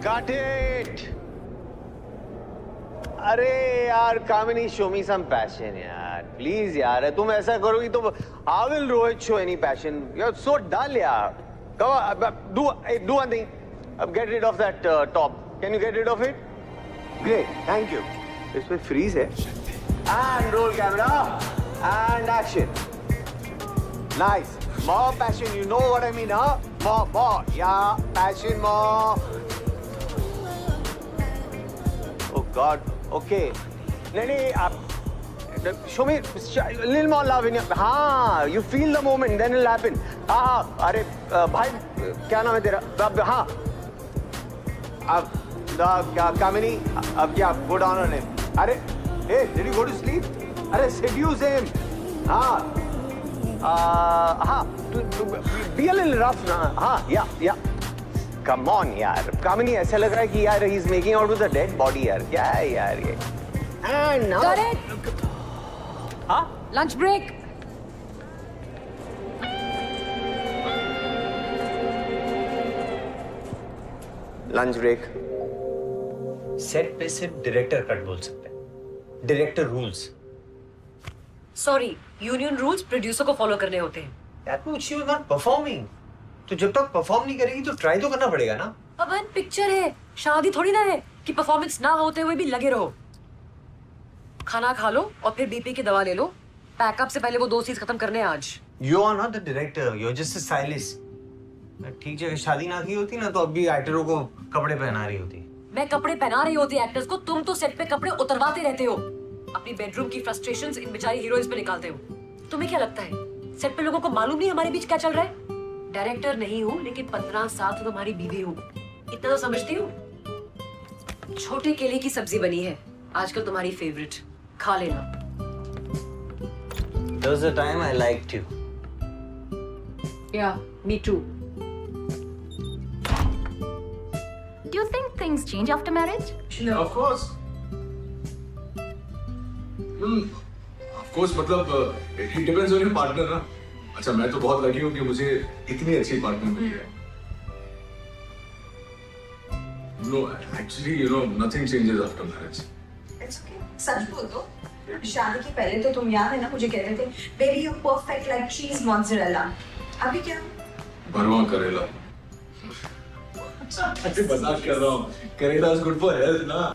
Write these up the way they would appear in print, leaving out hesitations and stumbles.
Cut it! अरे यार कामिनी, show me some passion यार, please यार. तुम ऐसा करोगी तो how will Rohit show any passion? You're so dull यार. Come on, do one thing. Get rid of that top. Can you get rid of it? Great, thank you. इसमें freeze है. And roll camera. And action. Nice. More passion. You know what I mean, huh? More. Yeah, passion more. Oh God. Okay. नहीं, आप show me a little more love in your. हाँ, you feel the moment, then it'll happen. हाँ, अरे भाई क्या नाम है तेरा? हाँ. अब क्या कामिनी? अब क्या? Go down on him. अरे, hey, did you go to sleep? अरे seduce him. हाँ. हाँ. Be a little rough ना. हाँ, yeah. Come on यार, कामिनी ऐसा लग रहा है कि यार he's making out with a dead body यार. क्या है यार ये? And now. Got it. हाँ? Lunch break. Lunch break. Set पे सिर्फ डायरेक्टर कट बोल सकते हैं. Director rules. Sorry, union rules producer को फॉलो करने होते हैं. That means she was not performing. तो जब तक परफॉर्म नहीं करेगी तो ट्राई तो करना पड़ेगा ना. अब पिक्चर है, शादी थोड़ी ना है कि परफॉर्मेंस ना होते हुए भी लगे रहो. खाना खा लो और फिर बीपी की दवा ले लो. पैकअप से पहले वो 2 सीन्स खत्म करने आज. You are not the director. You are just a stylist. ठीक जगह शादी ना की होती ना तो अब भी एक्टरों को कपड़े पहना रही होती. मैं कपड़े पहना रही होती एक्टर्स को, तुम तो सेट पे कपड़े उतरवाते रहते हो. अपनी बेडरूम की फ्रस्ट्रेशंस इन बेचारी हीरोइंस पे निकालते हो. तुम्हें क्या लगता है सेट पे लोगों को मालूम नहीं हमारे बीच क्या चल रहा है? डायरेक्टर नहीं हूँ लेकिन 15 साल तो तुम्हारी बीवी हूँ, इतना तो समझती हूँ. छोटे केले की सब्जी बनी है आजकल तुम्हारी फेवरेट, खा लेना. There was a time I liked you. Yeah, me too. Do you think things change after marriage? No. Of course. Of course, मतलब it depends on your partner ना. अच्छा मैं तो बहुत लकी हूँ कि मुझे इतनी अच्छी पार्टनर मिली है. No, actually, you know, nothing changes after marriage. It's okay. सच बोल दो. शादी के पहले तो तुम याद है ना मुझे कह रहे थे, baby you're perfect like cheese mozzarella. अभी क्या? भरवा करेला. अरे मजाक कर रहा हूँ. करेला is good for health ना.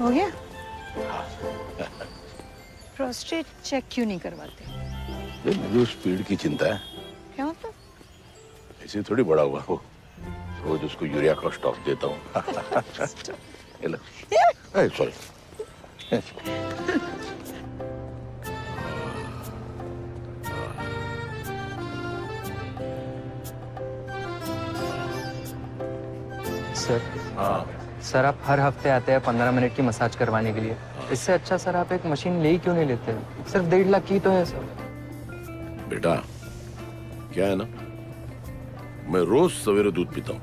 हो गया? प्रोस्टेट चेक क्यों नहीं करवाते? मुझे स्पीड की चिंता है. क्या मतलब? ऐसे थोड़ी बड़ा हुआ हो, रोज उसको यूरिया का स्टॉक देता हूँ. सॉरी. सर. हाँ. सर आप हर हफ्ते आते हैं 15 मिनट की मसाज करवाने के लिए. इससे अच्छा सर आप एक मशीन ले ही क्यों नहीं लेते? सिर्फ 1.5 लाख की तो है सर. बेटा क्या है ना, मैं रोज सवेरे दूध पीता हूँ.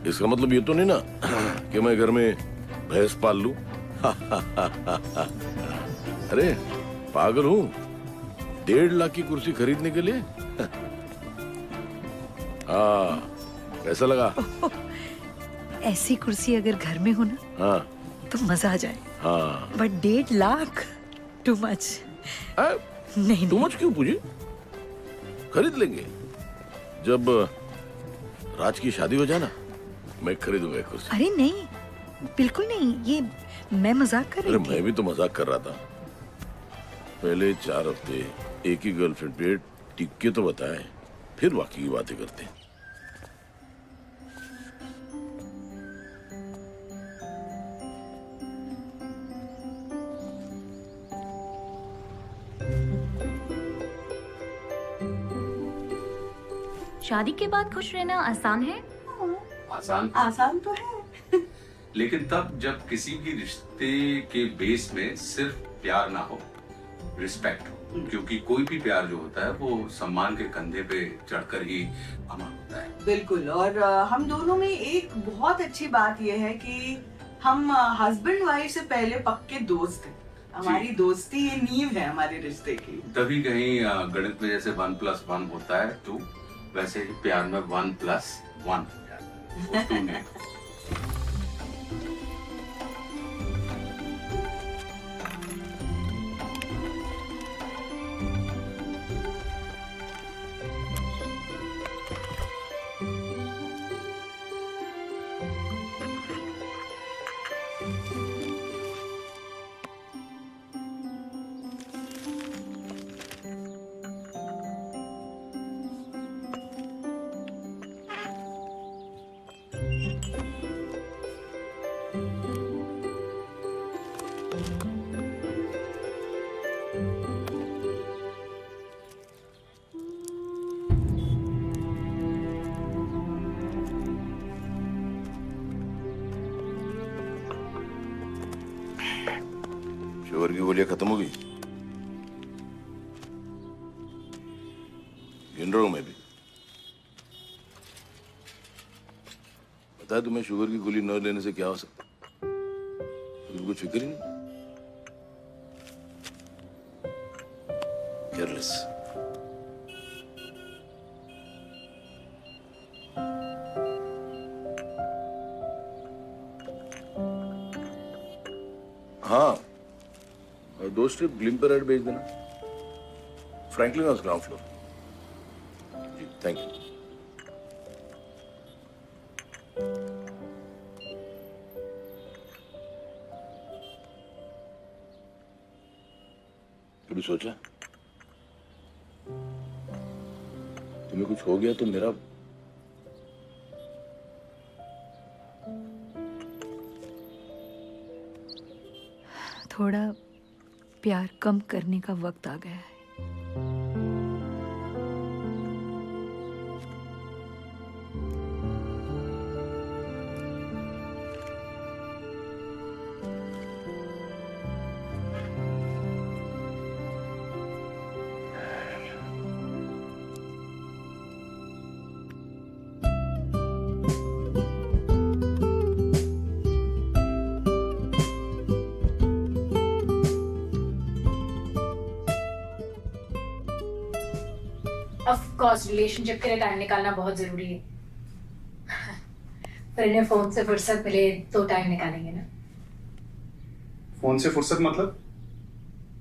इसका मतलब ये तो नहीं ना कि मैं घर में भैंस पाल लूं. अरे पागल हूँ 1.5 लाख की कुर्सी खरीदने के लिए. हाँ कैसा लगा? ऐसी कुर्सी अगर घर में हो ना, हाँ तो मजा आ जाए. हाँ. But 1.5 lakh too much. नहीं टू मच क्यों पूजी? खरीद लेंगे जब राज की शादी हो जाए ना, मैं खरीदूंगा एक कुर्सी. अरे नहीं, बिल्कुल नहीं, ये मैं मजाक कर रही थी. मैं भी तो मजाक कर रहा था. पहले 4 हफ्ते एक ही गर्लफ्रेंड पे टिक के तो बताएं, फिर बाकी की बातें करते हैं. शादी के बाद खुश रहना आसान है? आसान तो है. लेकिन तब जब किसी भी रिश्ते के बेस में सिर्फ प्यार ना हो, रिस्पेक्ट हो. क्योंकि कोई भी प्यार जो होता है वो सम्मान के कंधे पे चढ़कर ही अमर होता है. बिल्कुल. और हम दोनों में एक बहुत अच्छी बात यह है कि हम हस्बैंड वाइफ से पहले पक्के दोस्त थे. हमारी दोस्ती ये नींव है हमारे रिश्ते की। तभी कहीं गणित में जैसे 1+1 होता है 2, वैसे ही प्यार में 1+1 2 नहीं। शुगर की गोलियां खत्म हो गई? गिन रहा हूं मैं भी। पता है तुम्हें शुगर की गोली न लेने से क्या हो सकता? तुम्हें कुछ फिक्र ही नहीं। केयरलेस। हाँ, दोस्त ट्रिप ग्लिम्पर ऐड भेज देना। Franklin house ground floor. जी थैंक यू। कभी सोचा तुम्हें कुछ हो गया तो मेरा थोड़ा प्यार कम करने का वक्त आ गया है। ऑफ कोर्स रिलेशनशिप के लिए टाइम निकालना बहुत जरूरी है। फिर इन्हें फोन से फुर्सत मिले तो टाइम निकालेंगे ना। फोन से फुर्सत मतलब?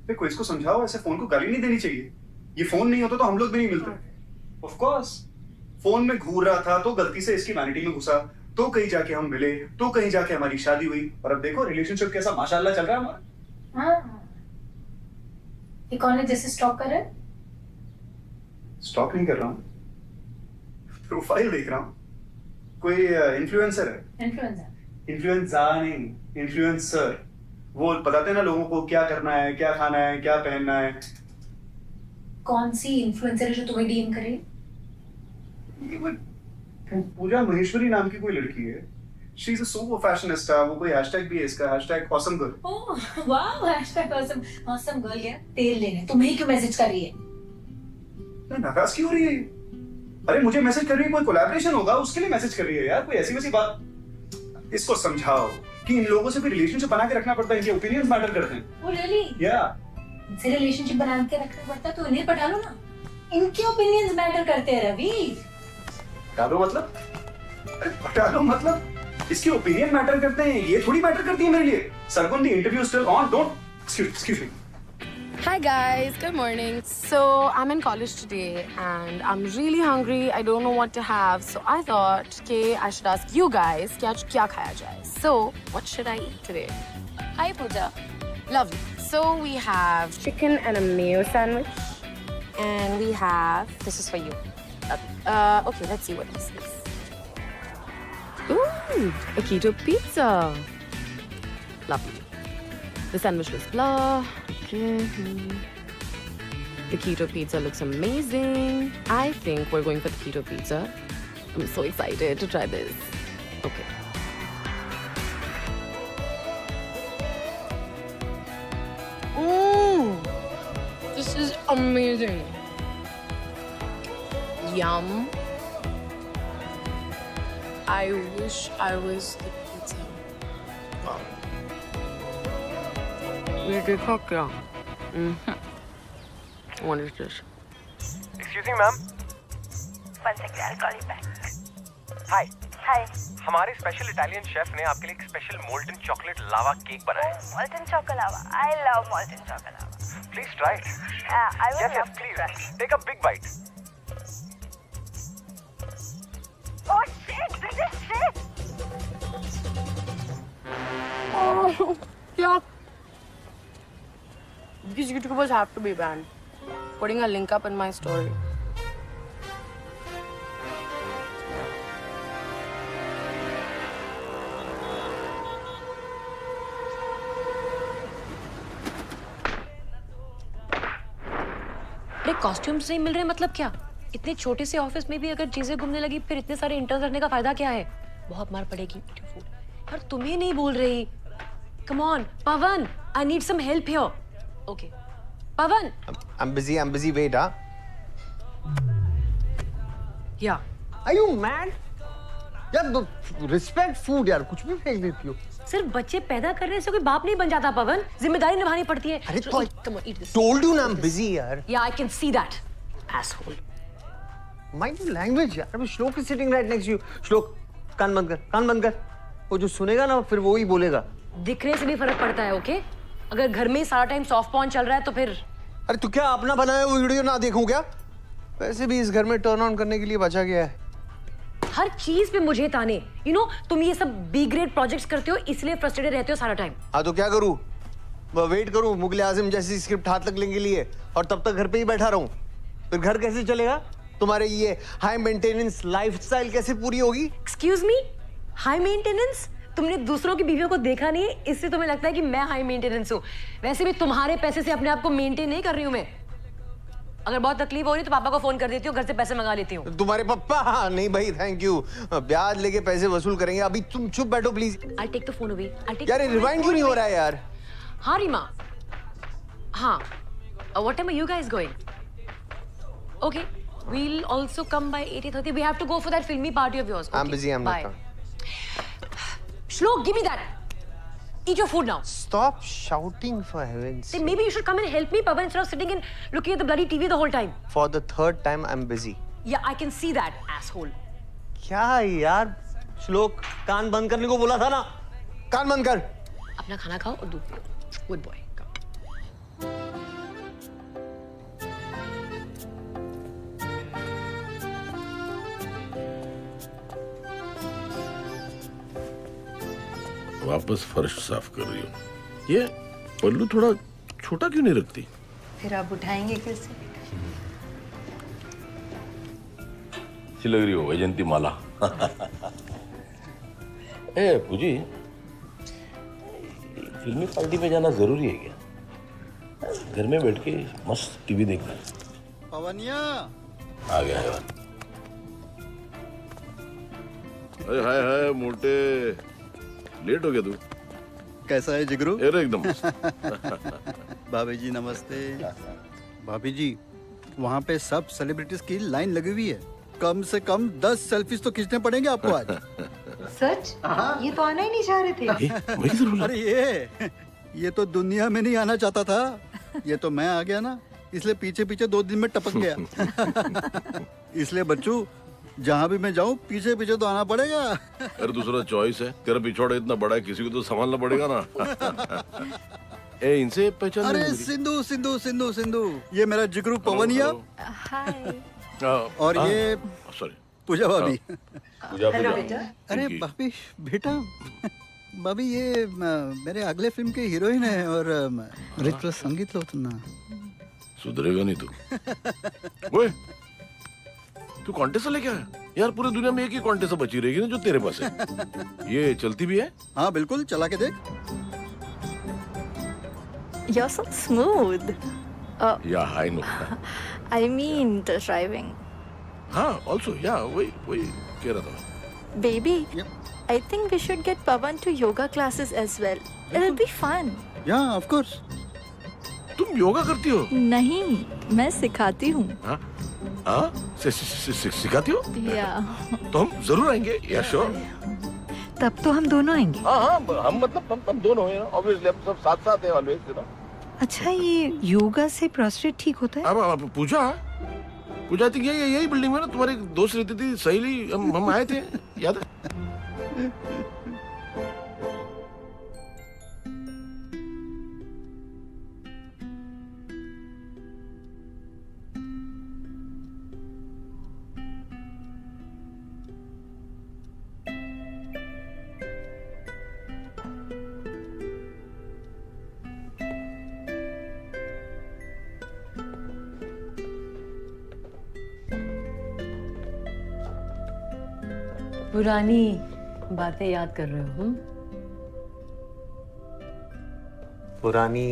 देखो इसको समझाओ, ऐसे फोन को गाली नहीं देनी चाहिए। ये फोन नहीं होता तो हम लोग भी नहीं मिलते। ऑफ कोर्स फोन में घूर रहा था तो गलती से इसकी वैनिटी में घुसा, तो कहीं जाके हम मिले, तो कहीं जाके हमारी शादी हुई, और अब देखो रिलेशनशिप कैसा माशाल्लाह चल रहा है हमारा। हाँ, ये कौन है जिसे स्टॉक कर रहा है? स्टॉक नहीं कर रहा हूँ, प्रोफाइल देख रहा हूँ। कोई इन्फ्लुएंसर है। इन्फ्लुएंसर नहीं, इन्फ्लुएंसर। वो बताते हैं ना लोगों को क्या करना है, क्या खाना है, क्या पहनना है। कौन सी इन्फ्लुएंसर है जो तुम्हें डीएम करे? पूजा महेश्वरी नाम की कोई लड़की है। She is a super fashionista. वो कोई हैशटैग भी है इसका, hashtag awesome girl. Oh wow, hashtag awesome girl. क्या तेल लेने तुम्हें क्यों मैसेज कर रही है? नाराज क्यों हो रही है? अरे मुझे मैसेज कर रही है, कोई कोलैबोरेशन होगा उसके लिए मैसेज कर रही है यार, कोई ऐसी वैसी बात। इसको समझाओ कि इन लोगों से भी रिलेशनशिप बना के रखना पड़ता है, इनके ओपिनियंस मैटर करते हैं। Oh really? या इनसे रिलेशनशिप बना के रखना पड़ता तो इन्हें पटा लो ना। इनके ओपिनियंस मैटर करते हैं रवि। पटा लो मतलब? अरे पटा लो मतलब इसके ओपिनियन मैटर करते हैं, ये थोड़ी मैटर करती है मेरे लिए। Sargun, the interview still on, don't excuse me. Hi guys, good morning. So I'm in college today and I'm really hungry. I don't know what to have. So I thought I should ask you guys kya khaya jaye. So what should I eat today? Hi Pooja. Lovely. So we have chicken and a mayo sandwich. And we have, this is for you. Okay, let's see what this is. Ooh, a keto pizza. Lovely. The sandwich looks blah. Okay. The keto pizza looks amazing. I think we're going for the keto pizza. I'm so excited to try this. Okay. This is amazing. Yum. I wish I was the pizza. Wow. ये देखो क्या? What is this? Excuse me, ma'am. One second, I'll call you back. Hi. Hi. हमारे special Italian chef ने आपके लिए एक special molten chocolate लावा cake बनाया है। Molten chocolate. I love molten chocolate. Please try it. I will Yes, love yes, to please. try. Take a big bite. Oh shit! This is shit. Oh, yeah. These YouTubers have to be banned. Putting a link up in my story. अरे costumes नहीं मिल रहे मतलब क्या? इतने छोटे से office में भी अगर चीजें घूमने लगी फिर इतने सारे इंटर्न रखने का फायदा क्या है? बहुत मार पड़ेगी। यार तुम्हें नहीं बोल रही। Come on Pavan, I need some help here. Okay Pavan. I'm busy, wait, huh? या Are you mad? यार रिस्पेक्ट फूड यार, कुछ भी फेंक देती हो। सिर्फ बच्चे पैदा करने से कोई बाप नहीं बन जाता पवन, जिम्मेदारी निभानी पड़ती है। अरे तो Come on, eat this. told you ना I'm busy यार। Yeah, I can see that. Asshole. Mind your language यार। अभी श्लोक is sitting right next to you. श्लोक कान बंद कर। वो जो सुनेगा ना फिर वो ही बोलेगा। दिखने से भी फर्क पड़ता है, ओके? अगर घर में सारा टाइम सॉफ्ट पॉर्न चल रहा है तो फिर। अरे तू क्या अपना बनाया वो वीडियो ना देखूं क्या? वैसे भी इस घर में टर्न ऑन करने के लिए बचा गया है। हर चीज पे मुझे ताने। You know, तुम ये सब बी ग्रेड प्रोजेक्ट्स करते हो इसलिए फ्रस्ट्रेटेड रहते हो सारा टाइम। हाँ तो क्या करूं? वेट करूं मुगले आजम जैसी स्क्रिप्ट हाथ लग लेने के लिए और तब तक घर पे ही बैठा रहूं? फिर घर कैसे चलेगा? तुम्हारे ये हाई मेंटेनेंस लाइफस्टाइल कैसे पूरी होगी? Excuse me, high maintenance? तुमने दूसरों की बीवियों को देखा नहीं है इससे तुम्हें लगता है कि मैं हाई मेंटेनेंस हूँ। वैसे भी तुम्हारे पैसे से अपने आप को मेंटेन नहीं कर रही हूँ मैं। अगर बहुत तकलीफ हो रही तो पापा को फोन कर देती हूँ, घर से पैसे मंगा लेती हूँ। तुम्हारे पापा? हाँ, नहीं भाई थैंक यू, ब्याज लेके पैसे वसूल करेंगे। अभी तुम चुप बैठो please. I'll take the phone away. यार रिवाइंड क्यों नहीं हो रहा है यार? हाँ रीमा, हाँ। What time are you guys going? Okay, we'll also come by 8:30. We have to go for that filmy party of yours. Okay, I'm busy. I'm bye. not. Shlok, give me that. Eat your food now. Stop shouting for heaven's sake. Then maybe you should come and help me, Pavan, instead of sitting and looking at the bloody TV the whole time. For the third time, I'm busy. Yeah, I can see that, asshole. क्या यार? श्लोक कान बंद करने को बोला था ना? कान बंद कर। अपना खाना खाओ और दूध पियो। Good boy. वापस फर्श साफ कर रही हूँ। ये पल्लू थोड़ा छोटा क्यों नहीं रखती? फिर आप उठाएंगे कैसे? अच्छी लग रही हो वैजंती माला। ए पूजी, फिल्मी पार्टी में जाना जरूरी है क्या? घर में बैठ के मस्त टीवी देखना। पवनिया आ गया है। अरे हाय मोटे, लेट हो गया तू। कैसा है जिगरू? अरे एकदम। भाभी जी नमस्ते। भाभी जी वहाँ पे सब सेलिब्रिटीज की लाइन लगी हुई है। कम से कम 10 सेल्फीज तो खींचने पड़ेंगे आपको आज। सच? ये तो आना ही नहीं चाह रहे थे। अरे ये तो दुनिया में नहीं आना चाहता था। ये तो मैं आ गया ना, इसलिए पीछे पीछे 2 दिन में टपक गया। इसलिए बच्चू जहाँ भी मैं जाऊँ पीछे पीछे तो आना पड़ेगा। अरे दूसरा चॉइस है, तेरा पिछवाड़ा इतना बड़ा है, किसी को तो संभालना पड़ेगा ना। ए इनसे पहचान। अरे सिंधु सिंधु सिंधु सिंधु, ये मेरा जिगरू पवनिया। हाय। और ये सॉरी पूजा भाभी। पूजा बेटा। अरे भाभी बेटा, भाभी ये मेरे अगले फिल्म के हीरोइन है और नृत्य संगीत लो तुम ना। सुधरेगा नहीं तू। ओए तू कॉन्टेस्ट लेके आया? यार पूरी दुनिया में एक ही कॉन्टेस्ट बची रहेगी ना जो तेरे पास है। ये चलती भी है? हाँ बिल्कुल, चला के देख। You're so smooth. Yeah, I know. I mean the driving. हाँ, also, yeah, वही कह रहा था। Baby, I think we should get Pavan to yoga classes as well. It'll be fun. Yeah, of course. तुम योगा करती हो? नहीं, मैं सिखाती हूँ। हाँ? सिखाती हो? Yeah. तो हम जरूर आएंगे, yeah, sure. तब तो हम दोनों आएंगे। हाँ, हम मतलब हम दोनों हैं, obviously हम सब साथ साथ हैं always, you know. अच्छा, ये योगा से प्रोस्टेट ठीक होता है? अब पूजा थी यही बिल्डिंग में ना, तुम्हारी दोस्त रहती थी सहेली, हम आए थे, याद है? पुरानी बातें याद कर रहे हो? पुरानी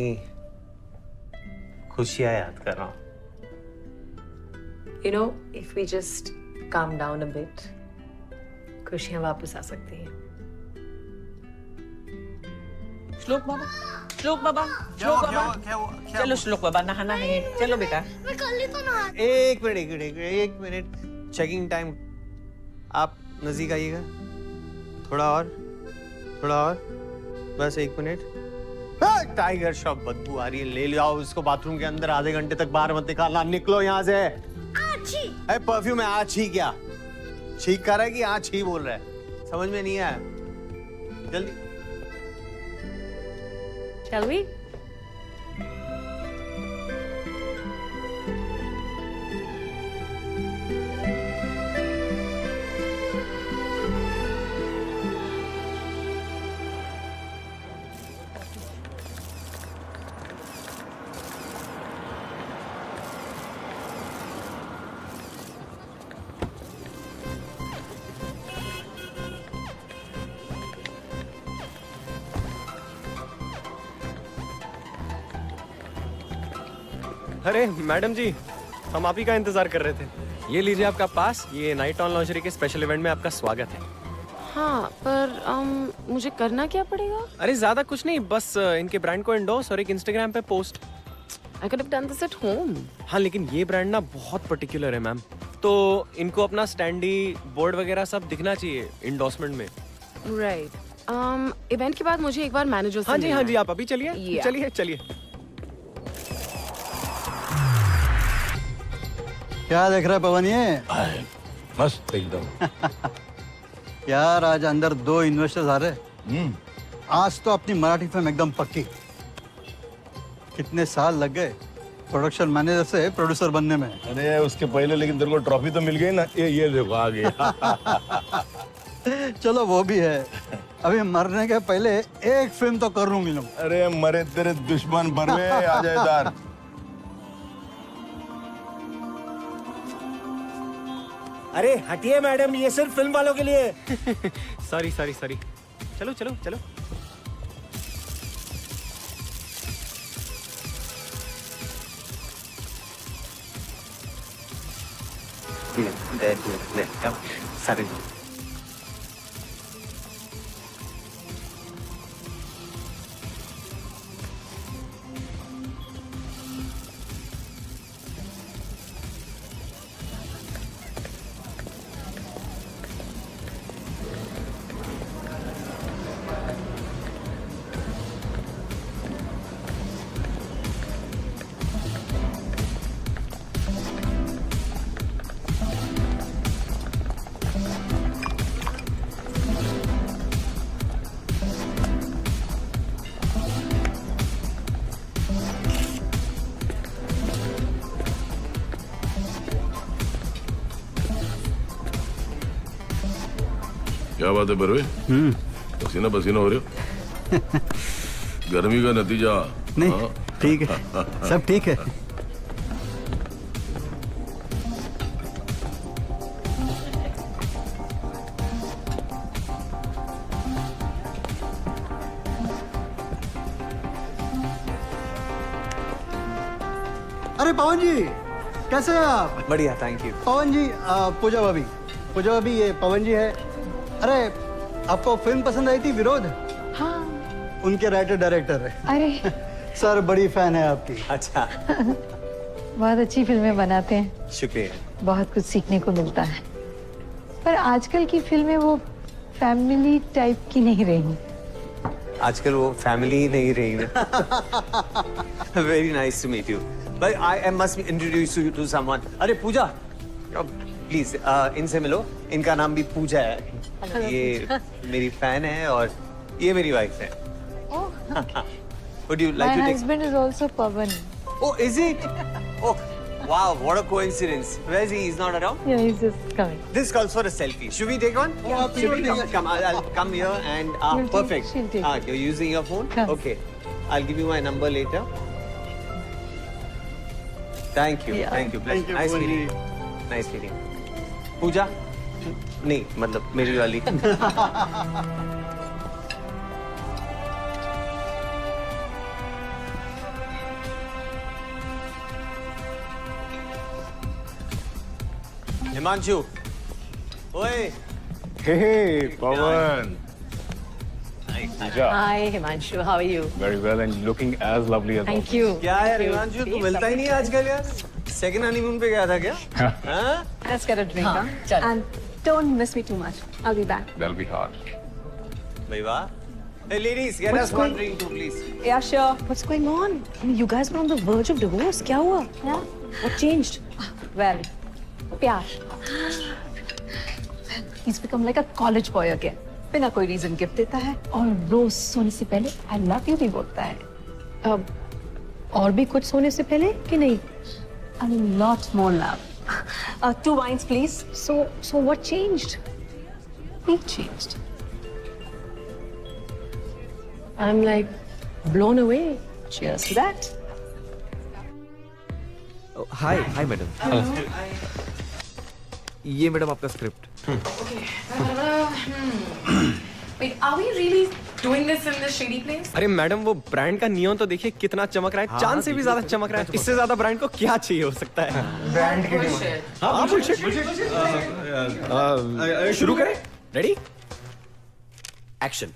खुशियां याद कर रहा हूँ। You know, if we just calm down a bit, खुशियां वापस आ सकती हैं। श्लोक बाबा, श्लोक बाबा, श्लोक बाबा, चलो श्लोक बाबा नहाना है, चलो बेटा। मैं कल ही तो नहा। एक मिनट, चेकिंग टाइम। आप नजदीक आइएगा, थोड़ा और, बस 1 मिनट। टाइगर श्रॉफ बदबू आ रही है, ले जाओ इसको बाथरूम के अंदर, आधे घंटे तक बाहर मत निकालना, निकलो यहाँ से। अरे परफ्यूम है, आछी क्या? छींक कर रहा है कि आछी बोल रहा है? समझ में नहीं आया, जल्दी। Shall we? अरे मैडम जी, हम आप ही का इंतजार कर रहे थे। ये लीजिए आपका पास, ये नाइट ऑन लॉन्जरी के स्पेशल इवेंट में आपका स्वागत है। हाँ, पर मुझे करना क्या पड़ेगा? अरे ज्यादा कुछ नहीं, बस इनके ब्रांड को एंडोर्स और एक इंस्टाग्राम पे post. I could have done this at home. हाँ, लेकिन ये ब्रांड ना बहुत पर्टिकुलर है मैम, तो इनको अपना स्टैंडी बोर्ड वगैरह सब दिखना चाहिए इंडोर्समेंट में। राइट। इवेंट के बाद मुझे एक बार मैनेजर से हाँ जी, आप अभी चलिए। Yeah. चलिए। क्या देख रहा है पवन? ये मस्त एकदम। यार, आज अंदर 2 इन्वेस्टर्स आ रहे। आज तो अपनी मराठी फिल्म एकदम पक्की। कितने साल लग गए प्रोडक्शन मैनेजर से प्रोड्यूसर बनने में। अरे उसके पहले लेकिन तेरे को ट्रॉफी तो मिल गई ना, ये देखो आ गई। चलो वो भी है, अभी मरने के पहले एक फिल्म तो कर लूंगी। अरे मरे तेरे दुश्मन बरवे, आ जाए इधर। अरे हटिए मैडम, ये सिर्फ फिल्म वालों के लिए। सॉरी। चलो। ले, सारे क्या बात है बरवे? पसीना हो रहे हो? गर्मी का नतीजा? नहीं, ठीक है, सब ठीक है। अरे पवन जी, कैसे हैं आप? बढ़िया, थैंक यू। पवन जी, पूजा भाभी, ये पवन जी है। अरे आपको फिल्म पसंद आई थी विरोध? हाँ। उनके राइटर डायरेक्टर है। अरे सर बड़ी फैन है आपकी। अच्छा। बहुत अच्छी फिल्में बनाते हैं। शुक्रिया। बहुत कुछ सीखने को मिलता है, पर आजकल की फिल्में वो फैमिली टाइप की नहीं रही। आजकल वो फैमिली ही नहीं रही ना। Very nice to meet you. But I must introduce you to someone. अरे पूजा, प्लीज इनसे मिलो. इनका नाम भी पूजा है. ये मेरी फैन है और ये मेरी वाइफ है. Would you like to take? My husband is also Pavan. Oh, is it? Oh, wow! What a coincidence. Where is he? He's not around. Yeah, he's just coming. This calls for a selfie. Should we take one? Yeah, Should we come? I'll come here and perfect. She'll take. You're using your phone? Yes. Okay. I'll give you my number later. Thank you. Yeah. Thank you. Thank you, Nice Pooja. meeting you. Nice meeting you. पूजा? नहीं, मतलब मेरी वाली. हिमांशु, ओए. Hey, Pavan. Hi, Himanshu. How are you? Very well, and looking as lovely as Thank you. क्या यार हिमांशु, तू मिलता ही नहीं है आजकल यार. सेकंड हनीमून पे गया था क्या? हाँ? Let's get a drink, huh? And don't miss me too much. I'll be back. That'll be hard. भाई वाह. Hey ladies, get What's us one going- drink too, please. Yeah, sure. What's going on? I mean, you guys were on the verge of divorce. क्या हुआ? Yeah. What changed? Well, प्यार. He's become like a college boy again. बिना कोई reason gift देता है और रोज सोने से पहले I love you भी बोलता है. और भी कुछ सोने से पहले कि नहीं? A lot more love. 2 wines, please. So what changed? He changed. I'm like blown away. Cheers to that. Hi hi madam. ये मैडम आपका script. Wait, are we really doing this in this shady place? अरे madam वो brand का neon तो देखिए कितना चमक रहा है. चांद से भी ज्यादा चमक रहा है. इससे ज्यादा ब्रांड को क्या चाहिए हो सकता है. ब्रांड की Bullshit. हाँ bullshit. शुरू करें. Ready? Action.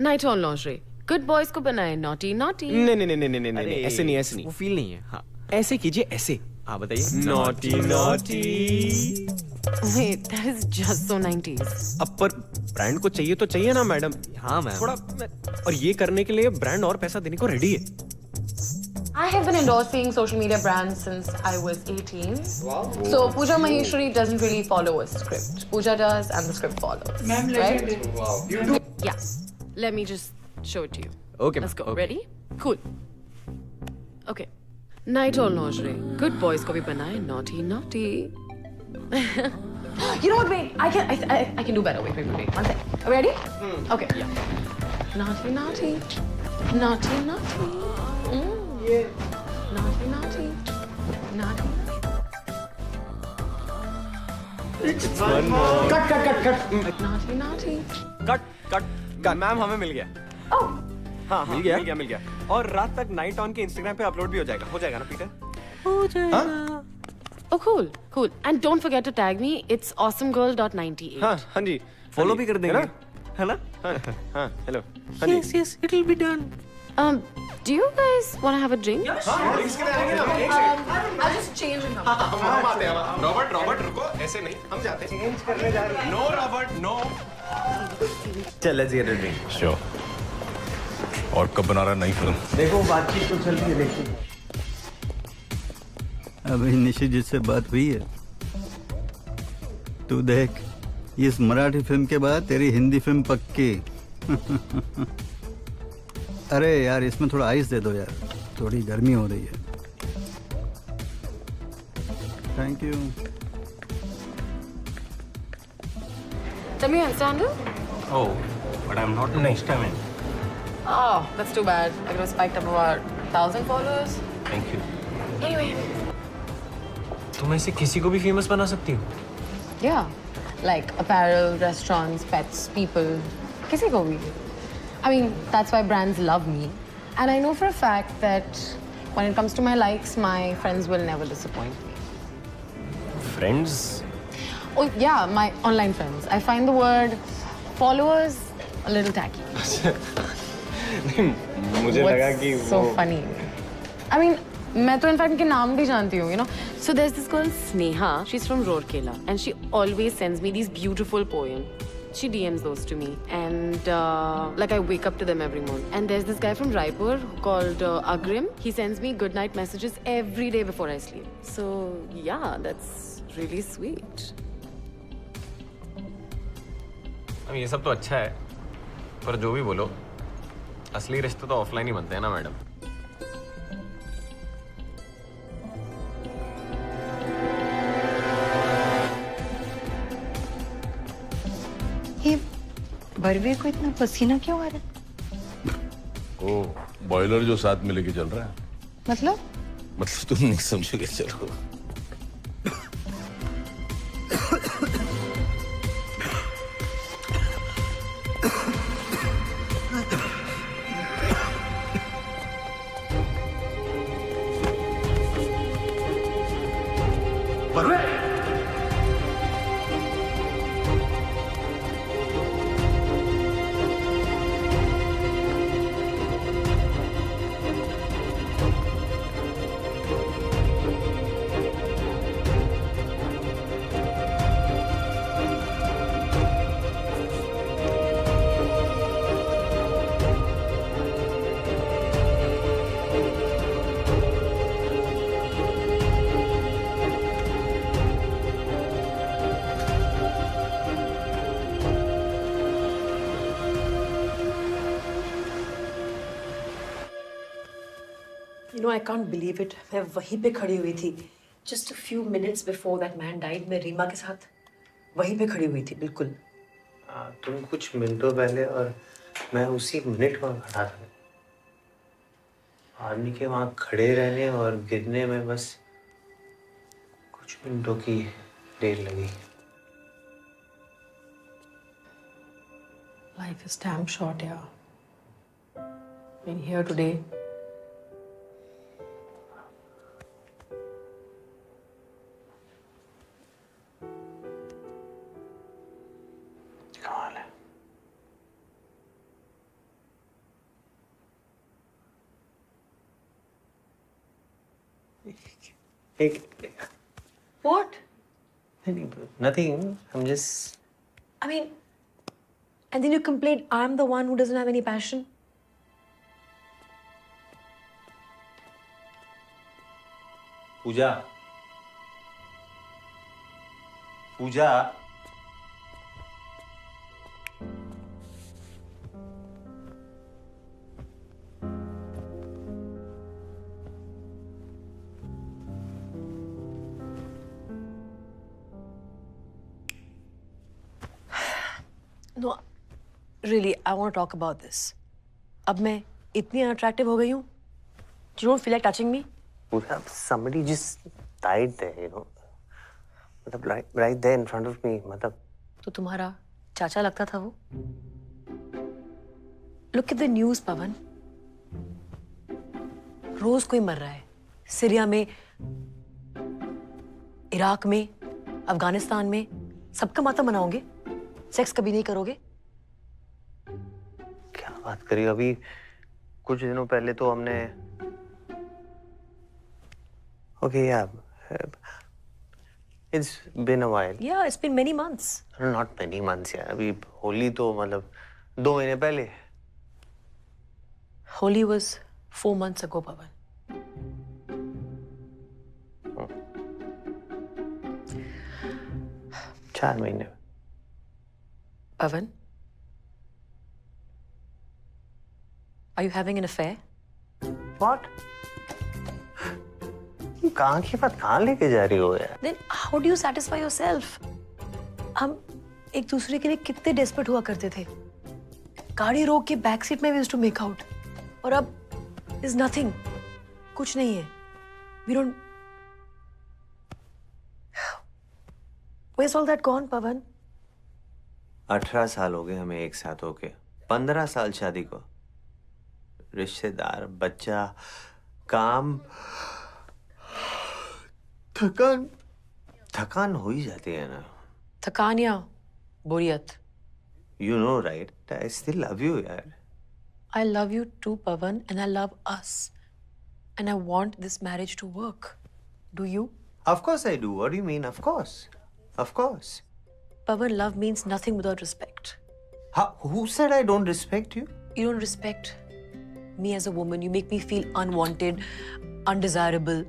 Night on lingerie. Good boys को बनाए naughty naughty. नहीं नहीं नहीं नहीं नहीं ऐसे नहीं ऐसे नहीं. वो फील नहीं है. हाँ ऐसे कीजिए ऐसे. हाँ बताइए. Naughty naughty. Wait, that is just so 90s. अब पर ब्रांड को चाहिए तो चाहिए ना मैडम. हाँ मैम. थोड़ा और ये करने के लिए ब्रांड और पैसा देने को रेडी है. I have been endorsing social media brands since I was 18. Wow. So Pooja Maheshwari doesn't really follow a script. Pooja does and the script follows. Ma'am, right? Wow. You do? Yeah. Let me just show it to you. Okay. Let's go. Okay. Ready? Cool. Okay. Night on lingerie. Good boys को भी बनाए naughty naughty. You know what? Wait. I can do better. Wait. One sec. Are we ready? Okay. Yeah. Naughty naughty. Naughty naughty. Naughty naughty. Naughty. One more. Cut. Naughty naughty. Cut. Ma'am हमें मिल गया. Oh. हाँ मिल गया. और रात तक night on के Instagram पे upload भी हो जाएगा. हो जाएगा ना पीटर? हो जाएगा. Oh, cool. And don't forget to tag me. It's awesomegirl.98. हाँ जी. फॉलो भी कर देंगे. है ना? हाँ. Hello. Yes, it'll be done. Do you guys want to have a drink? हाँ ड्रिंक्स के लिए आएंगे ना. I'll just change and come. हम आते हैं. रॉबर्ट रुको. ऐसे नहीं. हम जाते हैं. चेंज करने जा रहे हैं. No Robert no. चल let's get a drink. Sure. और कब बना रहा नई फिल्म? देखो बातचीत तो चल रही है. देखो. अभी निशी जिससे बात हुई है. तू देख इस मराठी फिल्म के बाद तेरी हिंदी फिल्म पक्की. अरे यार इसमें थोड़ा आइस दे दो यार. थोड़ी गर्मी हो रही है. Thank you. Tell me, Alexander? Oh, but I'm not next time in. Oh, that's too bad. I could have spiked up about 1,000 followers. Thank you. Anyway. तुम ऐसे किसी को भी फेमस बना सकती हो. Yeah. Like apparel, restaurants, pets, people. किसी को भी. I mean, that's why brands love me. And I know for a fact that when it comes to my likes, my friends will never disappoint me. Friends? Oh, yeah, my online friends. I find the word followers a little tacky. मुझे लगा कि so funny. I mean, मैं तो in fact इनके नाम भी जानती हूँ, you know. So there's this girl Sneha. She's from Rourkela, and she always sends me these beautiful poems. She DMs those to me, and like I wake up to them every morning. And there's this guy from Raipur called Agrim. He sends me good night messages every day before I sleep. So yeah, that's really sweet. ये सब तो अच्छा है, पर जो भी बोलो, असली रिश्ते तो ऑफलाइन ही बनते हैं ना मैडम। ये बरवे को इतना पसीना क्यों आ रहा है? ओ, बॉयलर जो साथ में लेके चल रहा है। मतलब तुम नहीं समझोगे, चलो। You know, I can't believe it. मैं वहीं पे खड़ी हुई थी. Just a few minutes before that man died, मैं रीमा के साथ वहीं पे खड़ी हुई थी, बिल्कुल. तुम कुछ मिनटों पहले और मैं उसी मिनट वहाँ खड़ा था. आदमी के वहाँ खड़े रहने और गिरने में बस कुछ मिनटों की देर लगी. Life is damn short, yeah. Been here today. What? Nothing. I'm just. I mean, and then you complain I'm the one who doesn't have any passion. Puja. Puja. No, really, I want to talk about this. अब मैं इतनी unattractive हो गई हूँ. You don't feel like touching me? Somebody just died there, you know. मतलब right there in front of me. मतलब. तो तुम्हारा चाचा लगता था वो? Look at the news, पवन. रोज कोई मर रहा है. सीरिया में, इराक में, अफगानिस्तान में, सबका मातम मनाओगे? सेक्स कभी नहीं करोगे? क्या बात करी? अभी कुछ दिनों पहले तो हमने Okay, yeah. It's been a while. Yeah, it's been many months. Not many months, yeah. अभी होली तो मतलब 2 महीने पहले. Holi was 4 months ago, Pavan. Oh. 4 महीने. Pavan? Are you having an affair? What? कहाँ की बात कहाँ लेके जा रही हो यार? Then how do you satisfy yourself? हम एक दूसरे के लिए कितने desperate हुआ करते थे. गाड़ी रोक के बैक सीट में we used to make out. और अब is nothing. कुछ नहीं है. We don't. Where's all that gone, Pavan? 18 साल हो गए हमें एक साथ होके. 15 साल शादी को. रिश्तेदार, बच्चा, काम. थकान हो ही जाती है ना. थकान या बोरियत? You know, right? I still love you, यार. I love you too, Pavan, and I love us. And I want this marriage to work. Do you? Of course I do. What do you mean? Of course. Of course. Pawan, love means nothing without respect. Who said I don't respect you? You don't respect me as a woman. You make me feel unwanted, undesirable.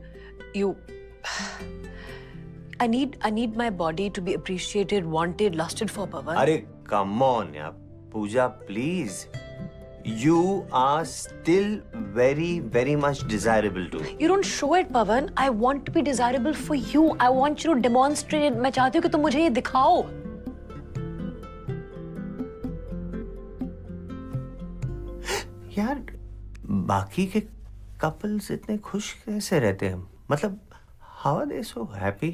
I need my body to be appreciated, wanted, lusted for, Pawan. Arey, come on, yaar. Pooja, please. You are still very, very much desirable to me. You don't show it, Pawan. I want to be desirable for you. I want you to demonstrate it. मैं चाहती हूँ कि तुम मुझे ये दिखाओ. यार, बाकी के कपल्स इतने खुश कैसे रहते हैं? मतलब, how are they so happy?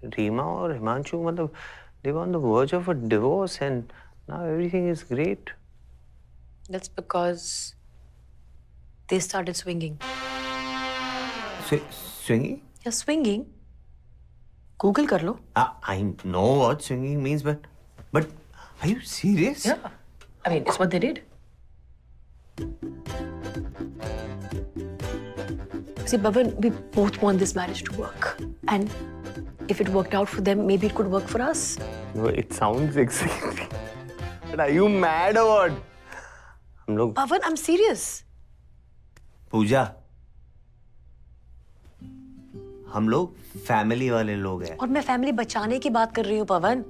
Reema और हिमांशु, मतलब, they were on the verge of a divorce and now everything is great. That's because they started swinging. Swinging? Yeah, swinging. Google कर लो. I know what swinging means, but are you serious? Yeah. I mean, it's what they did. See, Pawan, we both want this marriage to work. And if it worked out for them, maybe it could work for us. No, it sounds exciting. But are you mad or what? हम लोग Pawan, I'm serious. पूजा, हम लोग family वाले लोग हैं. और मैं family बचाने की बात कर रही हूँ, पवन.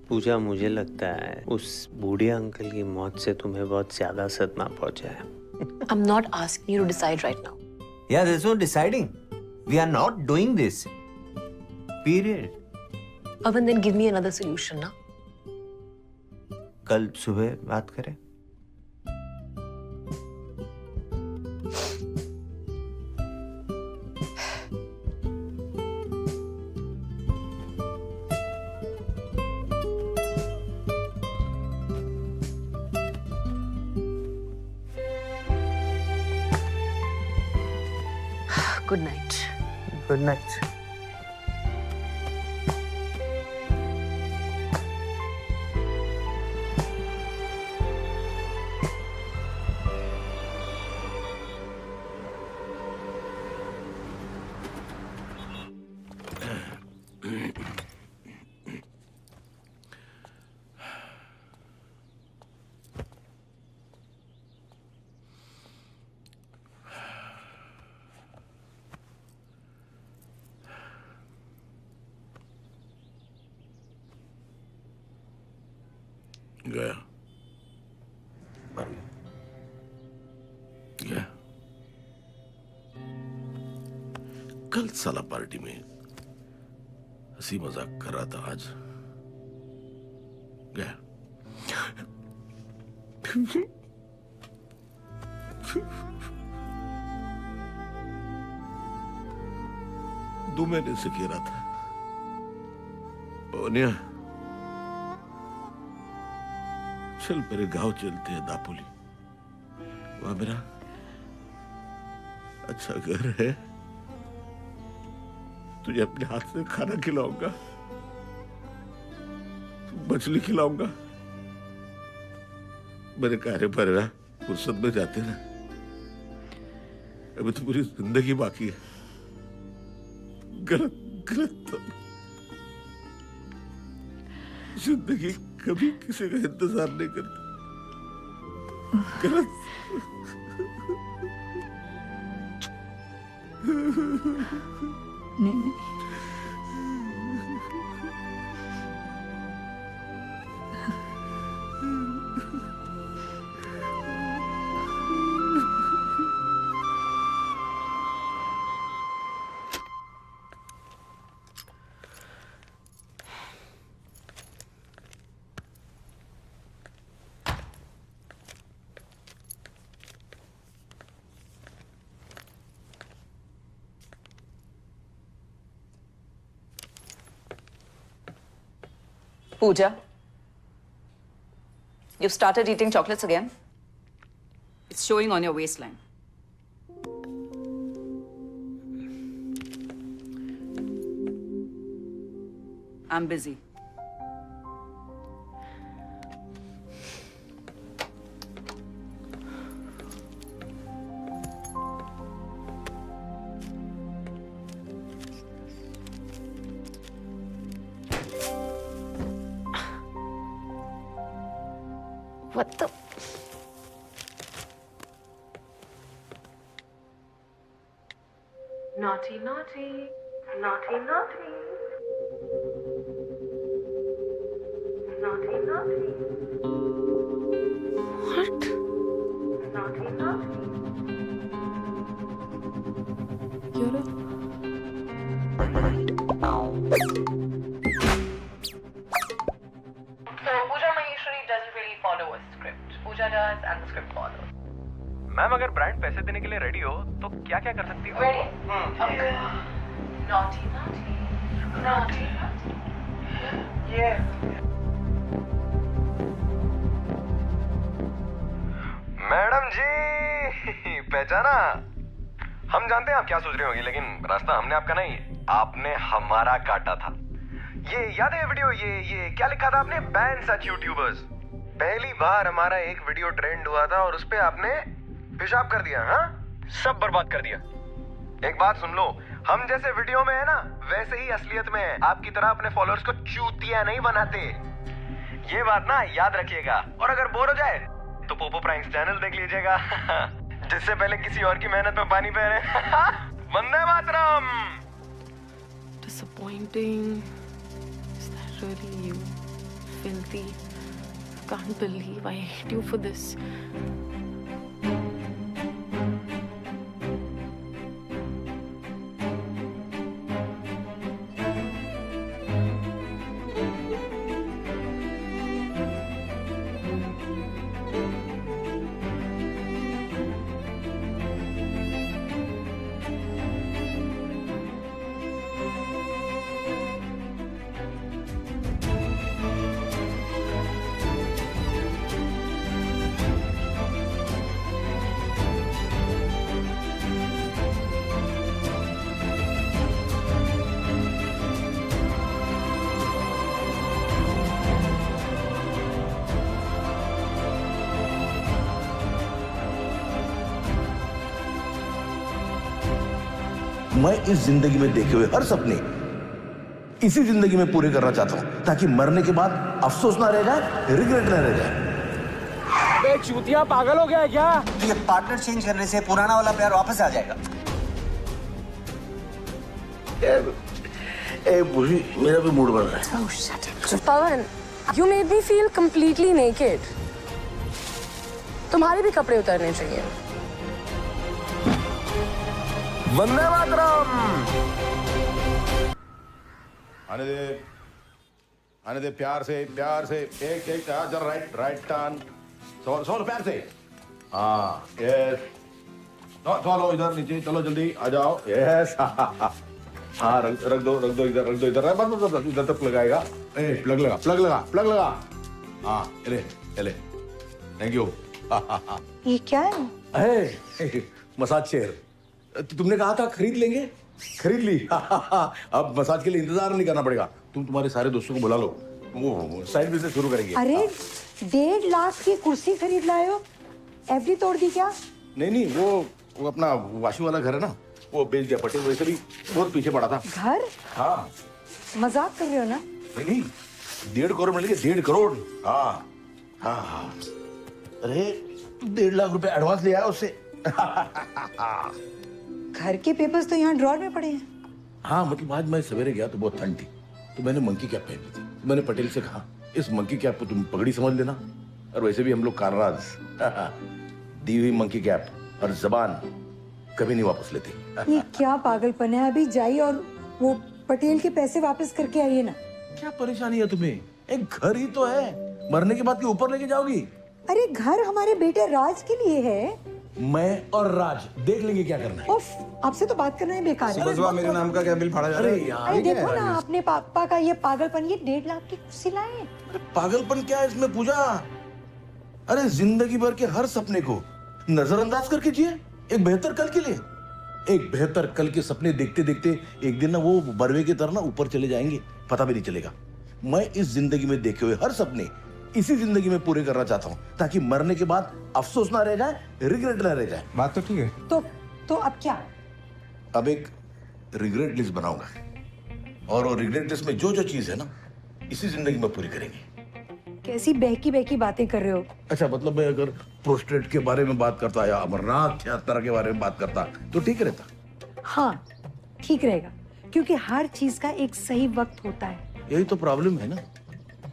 पूजा, मुझे लगता है उस बूढ़े अंकल की मौत से तुम्हें बहुत ज्यादा सदमा पहुंचा है. I'm not asking you to decide right now. Yeah, there's no deciding. We are not doing this. Period. Pawan, then give me another solution, ना? कल सुबह बात करें. Good night. Good night. गया गया. कल साला पार्टी में हंसी मजाक कर रहा था, आज गया. 2 महीने से कह रहा था, ओनिया चल मेरे गांव चलते हैं, दापोली. वहां मेरा अच्छा घर है, तुझे अपने हाथ से खाना खिलाऊंगा, मछली खिलाऊंगा. मेरे कार्य पर ना फुर्सत में जाते ना, अभी तो पूरी जिंदगी बाकी है. गलत गलत जिंदगी कभी किसी का इंतजार नहीं करती. गलत. नहीं. Pooja, you've started eating chocolates again? It's showing on your waistline. I'm busy. What the? Naughty, naughty, naughty, naughty, naughty, naughty. What? Naughty, naughty. You're a... So Pooja Maheshwari doesn't really follow a script. Pooja does and the script follows. Ma'am अगर brand पैसे देने के लिए ready हो तो क्या क्या कर सकती हो? Ready? Okay. Naughty, naughty, naughty, naughty. Yeah. Madam जी पहचाना? हम जानते हैं आप क्या सोच रहे होंगे, लेकिन रास्ता हमने आपका नहीं, आपने हमारा काटा था। ये याद है वीडियो, ये क्या लिखा था आपने? बैन सच यूट्यूबर्स। पहली बार हमारा एक वीडियो ट्रेंड हुआ था और उस पे आपने पेशाब कर दिया। हाँ, सब बर्बाद कर दिया। एक बात सुन लो, हम जैसे वीडियो में है ना, वैसे ही असलियत में है। आपकी तरह अपने फॉलोअर्स को चूतिया नहीं बनाते। ये बात ना याद रखिएगा। और अगर बोर हो जाए तो पोपो प्राइम्स चैनल देख लीजिएगा, जिससे पहले किसी और की मेहनत में पानी बह रहे। Vande Mataram. Disappointing. Is that really you? Filthy. Can't believe I hate you for this. मैं इस जिंदगी में देखे हुए हर सपने इसी जिंदगी में पूरे करना चाहता हूं, ताकि मरने के बाद अफसोस ना रह जाए, रिग्रेट ना रह जाए। बे चूतिया, पागल हो गया है क्या? ये पार्टनर चेंज करने से पुराना वाला प्यार वापस आ जाएगा। बुरी, मेरा भी मूड बन रहा है। Oh, shut up. Pawan, you made me feel completely naked. तुम्हारे भी कपड़े उतारने चाहिए। वंदे मातरम। आने दे प्यार से एक जरा राइट टर्न, सोल प्यार से। हाँ, यस। चलो इधर नीचे, चलो जल्दी आ जाओ। यस। हाँ, रख दो इधर, बस इधर तक लगाएगा। प्लग लगा। हाँ, ले। Thank you. ये क्या है? Massage chair. तुमने कहा था खरीद लेंगे, खरीद ली। अब मसाज के लिए इंतजार नहीं करना पड़ेगा। तुम तुम्हारे सारे दोस्तों को बुला लो, वो साइड बिजनेस शुरू करेंगे। अरे 1.5 लाख की कुर्सी खरीद लाए हो, एफडी तोड़ दी क्या? नहीं, वो अपना वाशू वाला घर है ना, वो बेच दिया। पटेल वैसे भी बहुत पीछे पड़ा था। घर? हाँ। मजाक कर रहे हो ना? नहीं, 1.5 करोड़ मिल गए। 1.5 करोड़। हाँ। अरे 1.5 लाख रुपए एडवांस लिया है उससे। घर के पेपर्स तो यहाँ ड्रॉर में पड़े हैं। हाँ, मतलब आज मैं सवेरे गया तो बहुत ठंड थी, तो मैंने मंकी कैप पहनी थी। मैंने पटेल से कहा, इस मंकी कैप को तुम पगड़ी समझ लेना, और वैसे भी हम लोग कारनाज। दी हुई मंकी कैप और जबान कभी नहीं वापस लेते। ये क्या पागलपन है? अभी जाइए और वो पटेल के पैसे वापस करके आइए ना। क्या परेशानी है तुम्हें? एक घर ही तो है, मरने के बाद के ऊपर लेके जाओगी? अरे घर हमारे बेटे राज के लिए है। मैं और राज देख लेंगे क्या करना है। उफ, आपसे तो बात करना ही बेकार है। सुबह मेरे नाम का क्या बिल फाड़ा जा रहा है? अरे देखो ना, अपने पापा का ये पागलपन, ये 1.5 लाख की कुर्सी लाए। पागलपन क्या है इसमें पूजा? अरे जिंदगी भर के हर सपने को नजरअंदाज करके जिए, एक बेहतर कल के लिए। एक बेहतर कल के सपने देखते देखते एक दिन ना वो बरवे की तरह ना ऊपर चले जाएंगे, पता भी नहीं चलेगा। मैं इस जिंदगी में देखे हुए हर सपने इसी जिंदगी में पूरे करना चाहता हूँ, ताकि मरने के बाद अफसोस ना रह जाए, रिग्रेट ना रह जाए। बात तो ठीक है। तो अब क्या? अब एक रिग्रेट लिस्ट बनाऊंगा, और वो रिग्रेट लिस्ट में जो जो चीज है ना, इसी जिंदगी में पूरी करेंगे। कैसी बहकी बहकी बातें कर रहे हो? अच्छा मतलब मैं अगर प्रोस्टेट के बारे में बात करता या अमरनाथ यात्रा के बारे में बात करता तो ठीक रहता। हाँ ठीक रहेगा, क्योंकि हर चीज का एक सही वक्त होता है। यही तो प्रॉब्लम है ना,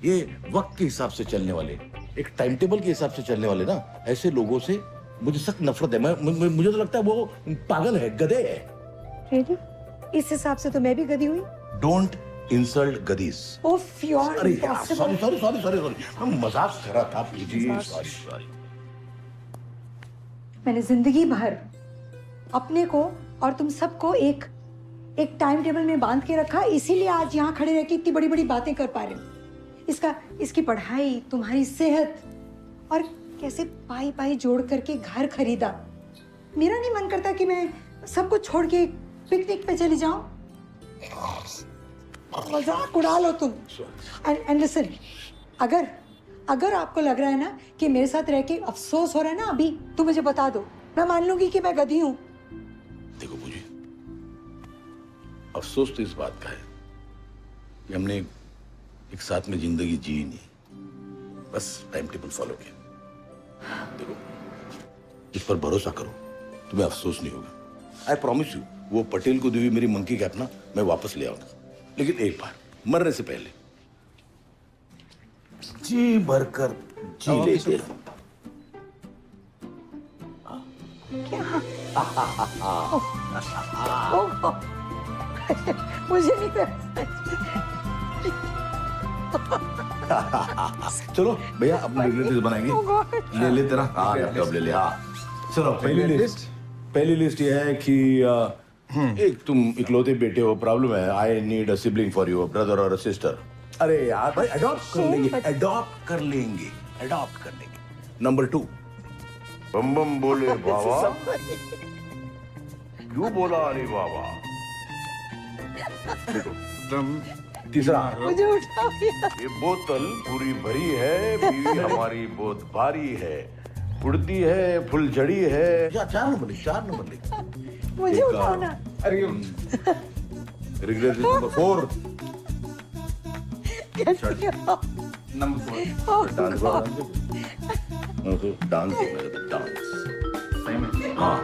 ये वक्त के हिसाब से चलने वाले, एक टाइम टेबल के हिसाब से चलने वाले ना, ऐसे लोगों से मुझे सख्त नफरत है। मुझे तो लगता है वो पागल है, गधे है। Really? इस हिसाब से तो मैं भी गधी हुई। Don't insult गधीस। ओफ यार, अरे यार सॉरी हम मजाक कर रहा था। सॉरी। मैंने जिंदगी भर अपने को और तुम सबको एक टाइम टेबल में बांध के रखा, इसीलिए आज यहाँ खड़े रह के इतनी बड़ी बड़ी बातें कर पा रहे हो। इसकी पढ़ाई, तुम्हारी सेहत और कैसे पाई पाई जोड़ करके घर खरीदा। मेरा नहीं मन करता कि मैं सब कुछ छोड़ के पिकनिक पे चली जाऊं। मजाक उड़ा लो तुम। एंड लिसन, अगर आपको लग रहा है ना कि मेरे साथ रह के अफसोस हो रहा है ना अभी, तो मुझे बता दो, मैं मान लूंगी कि मैं गधी हूँ। देखो पूजी, अफसोस तो इस बात का है कि हमने एक साथ में जिंदगी जी नहीं, बस टाइम टेबल फॉलो किया। देखो इस पर भरोसा करो, तुम्हें अफसोस नहीं होगा। आई प्रॉमिस यू, वो पटेल को दी हुई मेरी मंकी कैप ना मैं वापस ले आऊंगा, लेकिन एक बार मरने से पहले जी भरकर जी लेते। मुझे नहीं चलो भैया अपने रिलेटिव्स बनाएंगे। ले तेरा लैपटॉप ले ले। हाँ चलो, पहली लिस्ट ये है कि एक तुम इकलौते बेटे हो, प्रॉब्लम है, I need a sibling for you, brother और सिस्टर। अरे यार भाई अडॉप्ट कर लेंगे। नंबर 2, बम बम बोले बाबा, क्यों बोला अरे बाबा। तीसरा, मुझे उठाओ यार। ये बोतल पूरी भरी है, बीवी हमारी बहुत भारी है, उड़ती है फुलझड़ी है। 4 नंबर लिख। मुझे उठाओ ना। अरे रिग्रेट नंबर 4। Number 4 dance. हाँ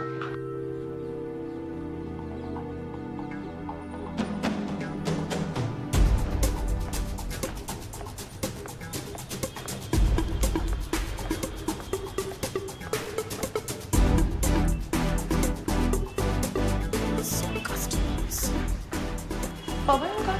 पवन का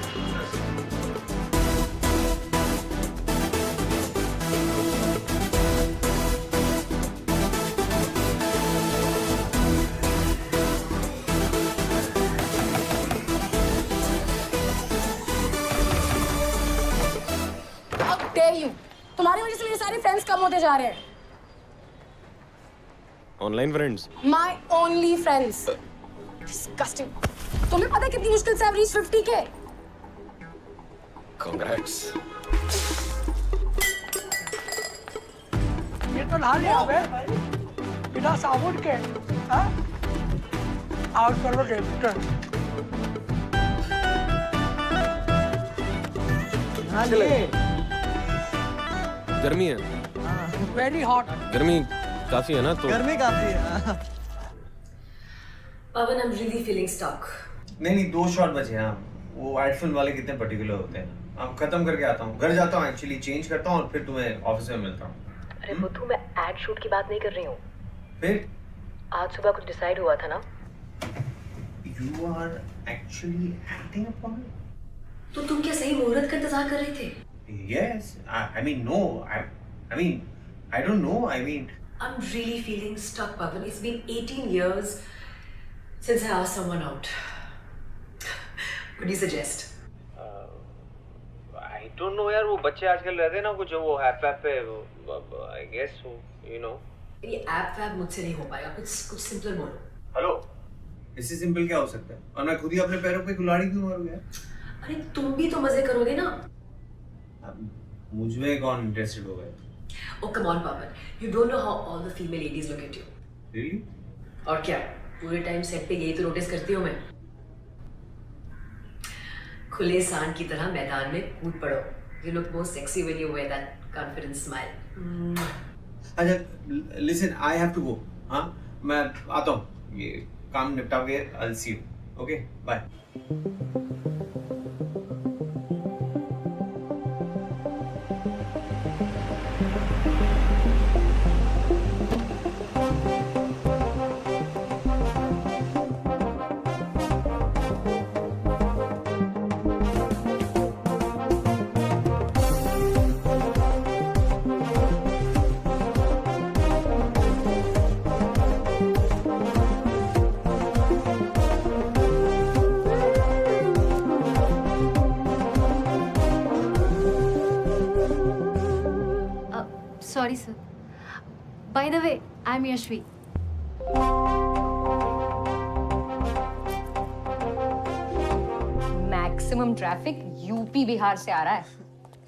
तुम्हारी वजह से मेरे सारे फ्रेंड्स कम होते जा रहे हैं। Online friends? My only friends. Disgusting. तुम्हें पता है कितनी मुश्किल से रीच 50K? कांग्रेट्स। ये तो ला लिया भाई, बिना साबुन के। हाँ? आउट कर लो डेबिटर। गर्मी है। Very hot. गर्मी काफी है ना, तो गर्मी काफी है। पवन, I'm really feeling stuck. नहीं 2 शॉट बचे हैं। वो एड फिल्म वाले कितने पर्टिकुलर होते हैं। अब खत्म करके आता हूँ, घर जाता हूँ, एक्चुअली चेंज करता हूँ और फिर तुम्हें ऑफिस में मिलता हूँ। अरे बुद्धू, मैं एड शूट की बात नहीं कर रही हूँ। फिर आज सुबह कुछ डिसाइड हुआ था ना? You are actually acting upon it? तो तुम क्या सही मुहूर्त का इंतजार कर रहे थे? Yes, I mean no, I mean I don't know. I mean I'm really feeling stuck, Pavan. It's been 18 years since I asked someone out. What do you suggest? I don't know यार, वो बच्चे आजकल रहते हैं ना कुछ वो app पे, I guess so, you know. ये ऐप वैप मुझसे नहीं हो पाएगा, कुछ सिंपल बोलो। हेलो, इससे सिंपल क्या हो सकता है? और मैं खुद ही अपने पैरों पे कुल्हाड़ी क्यों मारूं यार? अरे तुम भी तो मजे करोगे ना? मुझमें कौन इंटरेस्टेड हो गया? Oh come on, Pavan. You don't know how all the female ladies look at you. Really? और क्या? पूरे टाइम सेट पे यही तो नोटिस करती हूँ मैं। खुले सांड की तरह मैदान में कूद पड़ो। You look more sexy when you wear that confidence smile. अच्छा, listen, I have to go. हाँ, मैं आता हूँ. ये काम निपटा के I'll see you. Okay, bye. Sorry, sir. By the way, I'm Yashvi. Maximum traffic UP Bihar से आ रहा है.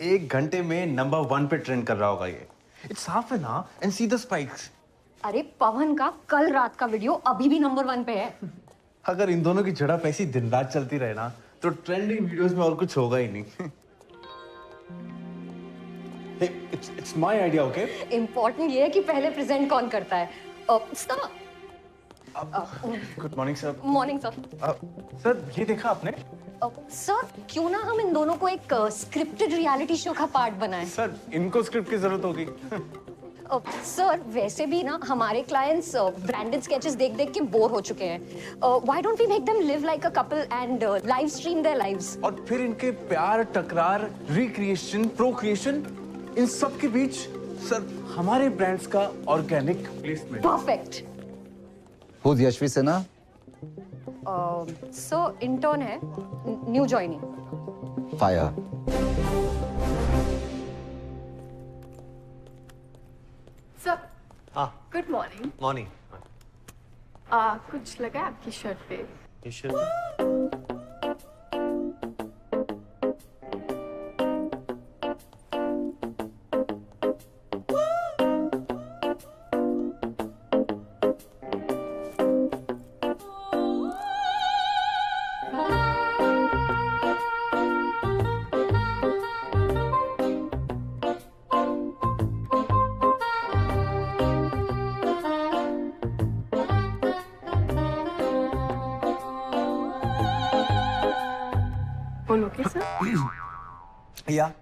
1 घंटे में नंबर 1 पे ट्रेंड कर रहा होगा ये. It's half an hour and see the spikes. अरे पवन का कल रात का वीडियो अभी भी नंबर 1 पे है. अगर इन दोनों की झड़प ऐसी दिन रात चलती रहे ना तो ट्रेंडिंग वीडियोस में और कुछ होगा ही नहीं. Hey, it's my idea, okay? Important ये है कि पहले प्रेजेंट कौन करता है. Good morning sir. Morning sir. Sir ये देखा आपने? सर क्यों ना हम इन दोनों को एक स्क्रिप्टेड रियलिटी शो का पार्ट बनाएं. सर इनको स्क्रिप्ट की जरूरत होगी. सर वैसे भी ना हमारे क्लाइंट्स ब्रांडेड स्केचेस देख-देख के बोर हो चुके हैं. Why don't we make them live like a couple and live stream their lives. और फिर इनके प्यार, टकरार, रिक्रिएशन, प्रोक्रिएशन, इन सब के बीच सर हमारे ब्रांड्स का organic placement. Perfect. Who's Yashvi Sinha? So intern है, न्यू जॉइनिंग. Fire. सर. हाँ. Good morning. मॉर्निंग. कुछ लगा आपकी शर्ट पे? ये शर्ट. बोलोगे सर? या.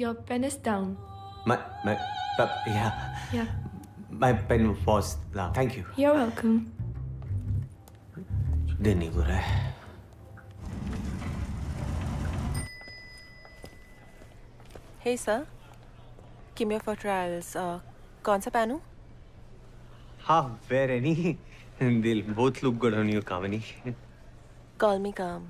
Your pen is down. Yeah. My pen was down. Thank you. You're welcome. दिन नहीं बुरा है. Hey sir, come here for trials. कौन सा पहनूं? हाँ, wear any. They'll both look good on you, Kamini. Call me Kam.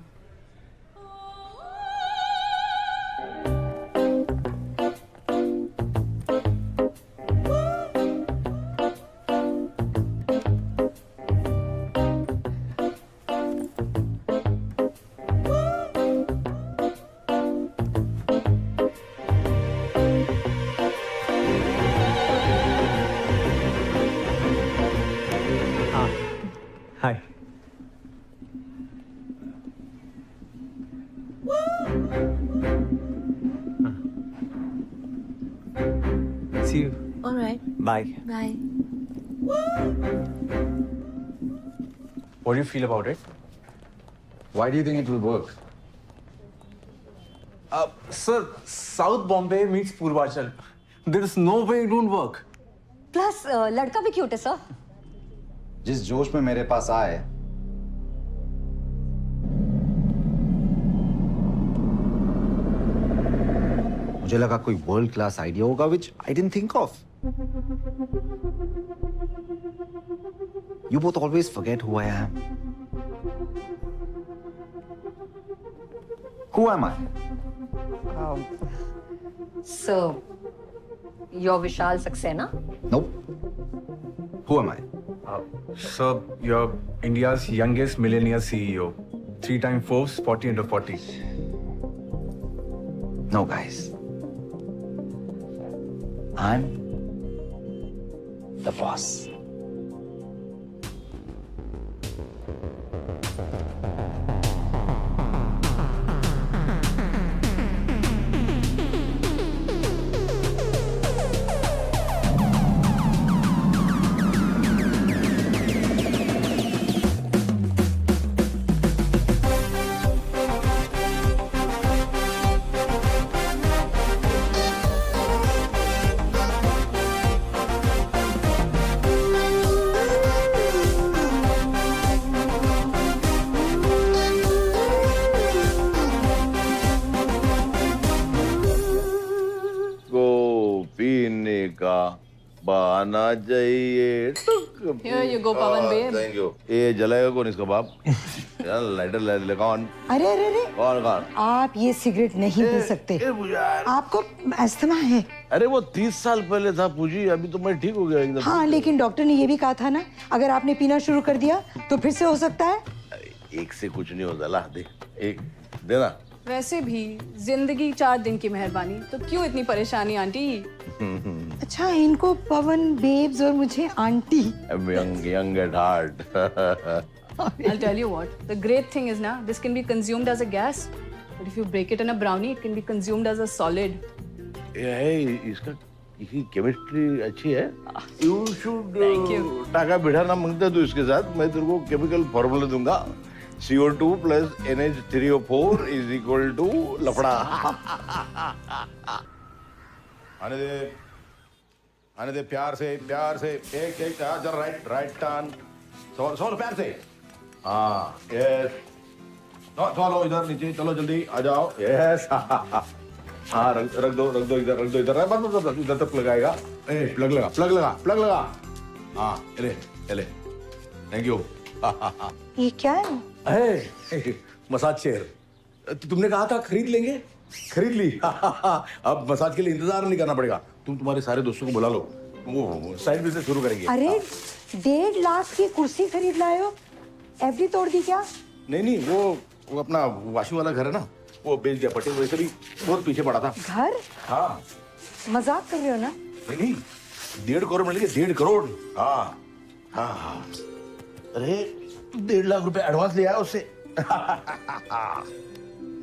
Hi. See you. All right. Bye. Bye. What do you feel about it? Why do you think it will work? Sir, South Bombay meets Purvachal. There is no way it won't work. Plus लड़का भी cute है sir. जिस जोश में मेरे पास आए, मुझे लगा कोई वर्ल्ड क्लास आइडिया होगा which I didn't think of. You both always forget who I am. Who am I? So, you're Vishal Saxena? Nope. Who am I? Sir, you're India's youngest millionaire CEO. 3-time Forbes 40 under 40. No, guys. I'm the boss. पीने का बहाना चाहिए। Here you go, Pawan babe. Thank you. ये जलाएगा कौन इसका बाप? यार lighter ले कौन? अरे अरे अरे कौन? आप ये सिगरेट नहीं पी सकते, आपको अस्थमा है। अरे वो 30 साल पहले था पूजी, अभी तो मैं ठीक हो गया एकदम। हाँ लेकिन डॉक्टर ने ये भी कहा था ना, अगर आपने पीना शुरू कर दिया तो फिर से हो सकता है। एक से कुछ नहीं होता, ला दे एक देना। वैसे भी जिंदगी 4 दिन की मेहरबानी, तो क्यों इतनी परेशानी आंटी? अच्छा इनको पवन बेब्स और मुझे aunty. young at heart. I'll tell you what, the great thing is now this can be consumed as a gas, but if you break it in a brownie, it can be consumed as a solid. इसका इसकी chemistry अच्छी है। You should Thank you. टाका बिठा ना मांगता तू इसके साथ, मैं तेरे को केमिकल फॉर्मूला दूंगा। CO2 plus NH3O4 is equal to लफड़ा। आने दे प्यार से एक जरा राइट टर्न, सोल प्यार से। हाँ यस, चलो इधर नीचे, चलो जल्दी आ जाओ। यस हाँ रख दो इधर बस इधर तक लगाएगा। प्लग लगा। हाँ ले थैंक यू। ये क्या है? Massage chair. तुमने कहा था खरीद लेंगे, खरीद ली। अब मसाज के लिए इंतजार नहीं करना पड़ेगा। तुम तुम्हारे सारे दोस्तों को बुला लो, वो साइड बिजनेस शुरू करेंगे। अरे 1.5 लाख की कुर्सी खरीद लाए हो, एफडी तोड़ दी क्या? नहीं वो अपना वाशू वाला घर है ना, वो बेच दिया। पटेल वैसे भी बहुत पीछे पड़ा था। घर? हाँ मजाक कर रहे हो ना? नहीं 1.5 करोड़ मिलेंगे, 1.5 करोड़। हाँ अरे 1.5 लाख रुपए एडवांस लिया है उससे।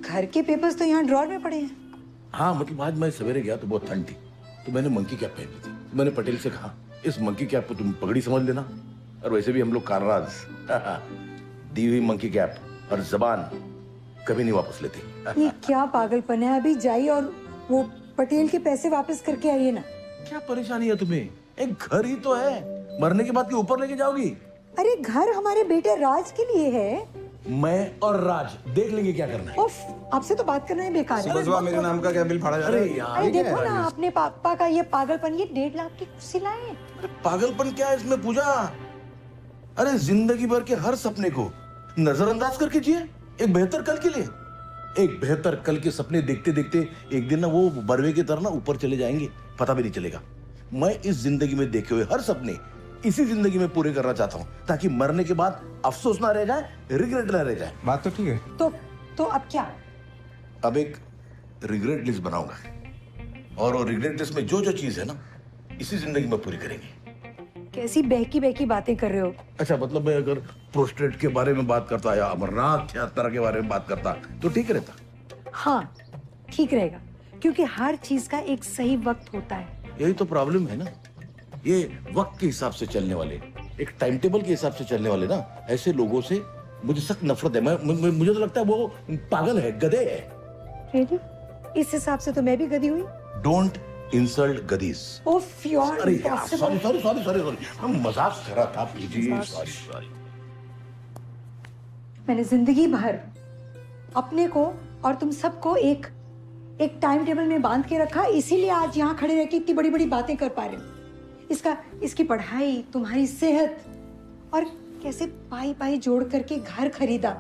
घर के पेपर्स तो यहाँ ड्रॉर में पड़े हैं। हाँ मतलब आज मैं सवेरे गया तो बहुत ठंड थी, तो मैंने मंकी कैप पहनी थी। मैंने पटेल से कहा इस मंकी कैप को तुम पगड़ी समझ लेना, और वैसे भी हम लोग कारनाज। दी हुई मंकी कैप और जबान कभी नहीं वापस लेते। ये क्या पागलपन है? अभी जाइए और वो पटेल के पैसे वापस करके आइए ना। क्या परेशानी है तुम्हें? एक घर ही तो है, मरने के बाद के ऊपर लेके जाओगी? अरे घर हमारे बेटे राज के लिए है। मैं और राज देख लेंगे क्या करना है। उफ, आपसे तो बात करना ही बेकार है। सुबह मेरे नाम का क्या बिल फाड़ा जा रहा है? अरे देखो ना अपने पापा का ये पागलपन, ये 1.5 लाख की कुर्सी लाए। पागलपन क्या है इसमें पूजा? अरे जिंदगी भर के हर सपने को नजरअंदाज करके जिए एक बेहतर कल के लिए। एक बेहतर कल के सपने देखते देखते एक दिन ना वो बरवे की तरह ना ऊपर चले जाएंगे, पता भी नहीं चलेगा। मैं इस जिंदगी में देखे हुए हर सपने इसी जिंदगी में पूरे करना चाहता हूँ, ताकि मरने के बाद अफसोस ना रह जाए, रिग्रेट ना रह जाए। बात तो ठीक है। तो अब क्या? अब एक रिग्रेट लिस्ट बनाऊंगा, और वो रिग्रेट लिस्ट में जो जो चीज है ना इसी जिंदगी में पूरी करेंगे। कैसी बहकी बातें कर रहे हो? अच्छा मतलब मैं अगर प्रोस्टेट के बारे में बात करता या अमरनाथ यात्रा के बारे में बात करता तो ठीक रहता। हाँ ठीक रहेगा, क्योंकि हर चीज का एक सही वक्त होता है। यही तो प्रॉब्लम है ना, ये वक्त के हिसाब से चलने वाले, एक टाइम टेबल के हिसाब से चलने वाले ना, ऐसे लोगों से मुझे सख्त नफरत है। मुझे तो लगता है वो पागल है, गधे है। Really? इस हिसाब से तो मैं भी गधी हुई। Don't insult गदीस। ओफ यार, अरे यार, सॉरी, मैं मजाक कर रहा था, प्लीज, सॉरी। मैंने जिंदगी भर अपने को और तुम सबको एक टाइम टेबल में बांध के रखा, इसीलिए आज यहाँ खड़े रह के इतनी बड़ी बड़ी बातें कर पा रहे हो। इसकी पढ़ाई, तुम्हारी सेहत, और कैसे पाई पाई जोड़ करके घर खरीदा।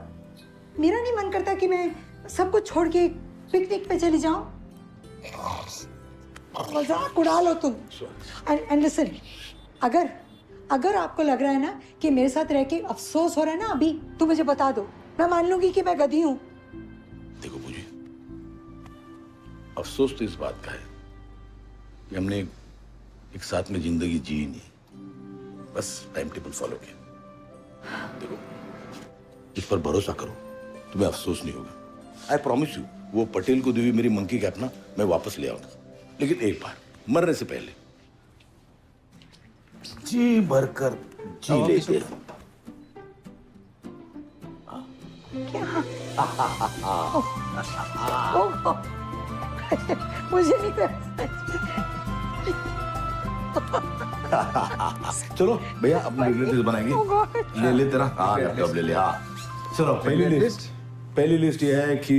मेरा नहीं मन करता कि मैं सब कुछ छोड़ के पिकनिक पे चली जाऊं। मजाक उड़ा लो तुम। एंड लिसन, अगर आपको लग रहा है ना कि मेरे साथ रह के अफसोस हो रहा है ना अभी, तो मुझे बता दो, मैं मान लूंगी कि मैं गधी हूं। देखो पूजी, अफसोस तो इस बात का है कि हमने एक साथ में जिंदगी जी नहीं, बस टाइम टेबल फॉलो किया। देखो, इस पर भरोसा करो, तुम्हें अफसोस नहीं होगा। आई प्रॉमिस यू, वो पटेल को दी हुई मेरी मंकी कैप ना मैं वापस ले आऊंगा, लेकिन एक बार मरने से पहले जी भरकर जी लेते। मुझे नहीं चलो भैया, अपने रिलेटिव्स बनाएंगे। ले तेरा लैपटॉप ले ले। चलो, पहली लिस्ट ये है कि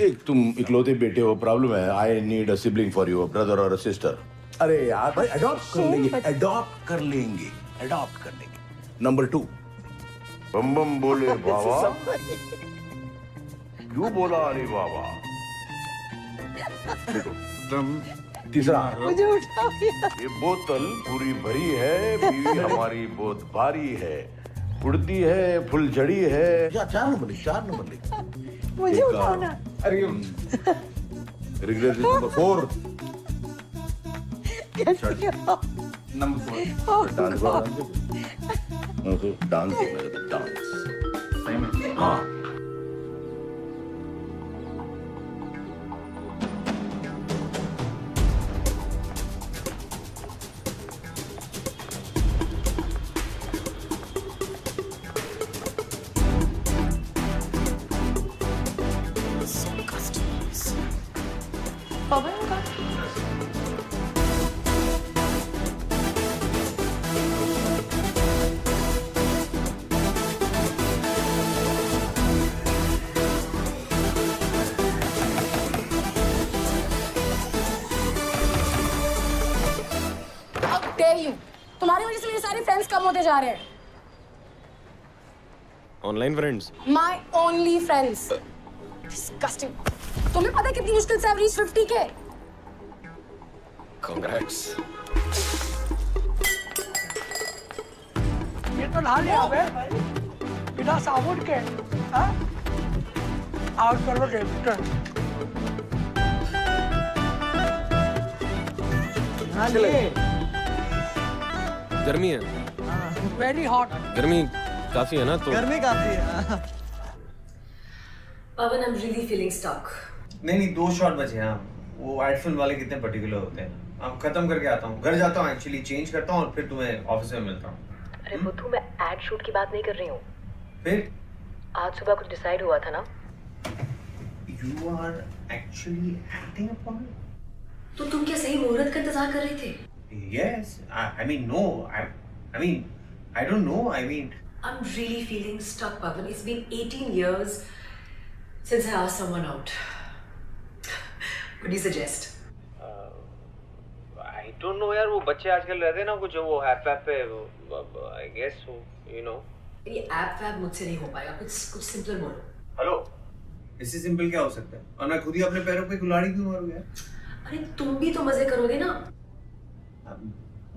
एक तुम इकलौते बेटे हो, प्रॉब्लम है, I need a sibling for you, brother और सिस्टर। अरे यार भाई, अडॉप्ट कर लेंगे। नंबर 2, बम बम बोले बाबा, क्यों बोला अरे बाबा। तीसरा, मुझे उठाओ यार। ये बोतल पूरी भरी है, बीवी हमारी बहुत भारी है, उड़ती है, फुलझड़ी है। 4 नंबर लिख। मुझे उठाओ ना। अरे रिग्रेट नंबर 4। Number 4 dance. हाँ, पवन का तुम्हारी वजह से मेरे सारे फ्रेंड्स कम होते जा रहे हैं। Online friends, my only friends. Disgusting. तुम्हें पता है कितनी मुश्किल से रीच 50K? कांग्रेट्स। ये तो ला लिया बे बिना साबुन के। हाँ, आउट कर लो डेबिटर। गर्मी है, वेरी हॉट। गर्मी काफी है ना, तो गर्मी काफी है। Pawan, I am really feeling stuck. नहीं, 2 शॉट बचे हैं। वो एड फिल्म वाले कितने पर्टिकुलर होते हैं। अब खत्म करके आता हूँ, घर जाता हूँ, एक्चुअली चेंज करता हूँ और फिर तुम्हें ऑफिस में मिलता हूँ। अरे बुद्धू, मैं एड शूट की बात नहीं कर रही हूँ। फिर आज सुबह कुछ डिसाइड हुआ था ना? You are actually acting upon. तो तुम क्या सही मुहूर्त का इंतजार कर रहे थे? Yes, I mean no, I don't know. I mean, I'm really feeling stuck, Pavan. It's been 18 years since I asked someone out. What do you suggest? I don't know यार, वो बच्चे आजकल रहते हैं ना कुछ, वो ऐप पे, I guess, you know. ये ऐप वैप मुझसे नहीं हो पाएगा, कुछ सिंपल बोलो। हेलो, इससे सिंपल क्या हो सकता है? और मैं खुद ही अपने पैरों पे कुल्हाड़ी क्यों मारूं यार? अरे तुम भी तो मजे करोगे ना।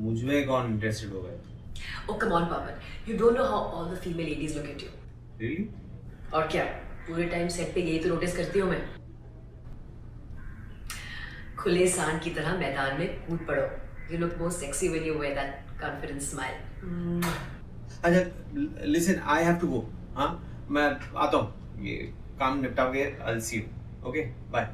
मुझमें कौन इंटरेस्टेड हो गया? Oh come on, Pavan. You don't know how all the female ladies look at you. Really? और क्या? पूरे टाइम सेट पे यही तो नोटिस करती हूँ मैं। खुले सांड की तरह मैदान में कूद पड़ो। You look more sexy when you wear that confident smile. अच्छा, listen, I have to go. हाँ, मैं आता हूँ। ये काम निपटा के I'll see you. Okay, bye.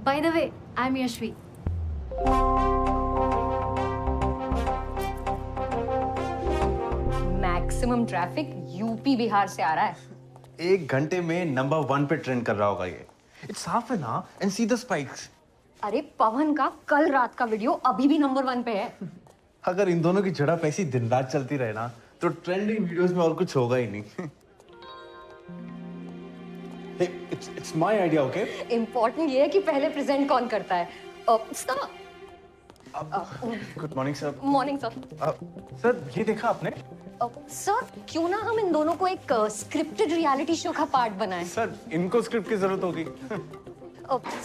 By the way, I'm Yashvi. Maximum traffic UP Bihar से आ रहा है। 1 घंटे में नंबर 1 पे ट्रेंड कर रहा होगा ये। It's half an hour and see the spikes. अरे पवन का कल रात का वीडियो अभी भी नंबर 1 पे है। अगर इन दोनों की झड़प ऐसी दिन रात चलती रहे ना तो ट्रेंडिंग वीडियोस में और कुछ होगा ही नहीं। Hey, it's my idea, okay? Important ये है कि पहले प्रेजेंट कौन करता है। Sir. Good morning sir. Morning sir. Sir ये देखा आपने? सर क्यों ना हम इन दोनों को एक स्क्रिप्टेड रियलिटी शो का पार्ट बनाएं। सर इनको स्क्रिप्ट की जरूरत होगी।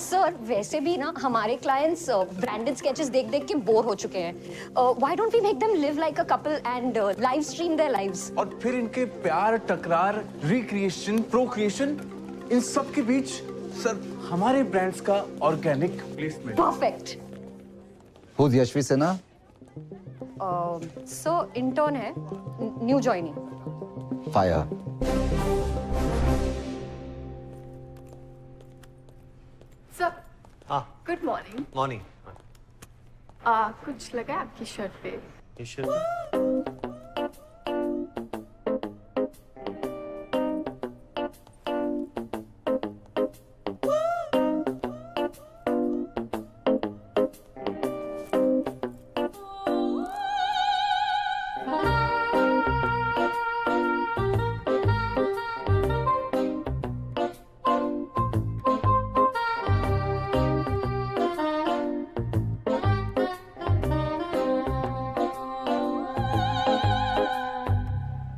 सर वैसे भी ना हमारे क्लाइंट्स ब्रांडेड स्केचेस देख-देख के बोर हो चुके हैं। Why don't we make them live like a couple and live stream their lives? और फिर इनके प्यार, टकरार, रिक्रिएशन, प्रोक्रिएशन, इन सब के बीच सर हमारे ब्रांड्स का organic placement. Perfect. Who's Yashvi Sinha? सो इंटर्न है, न्यू जॉइनिंग। Fire. सर हाँ गुड मॉर्निंग। मॉर्निंग। कुछ लगा आपकी शर्ट पे? ये शर्ट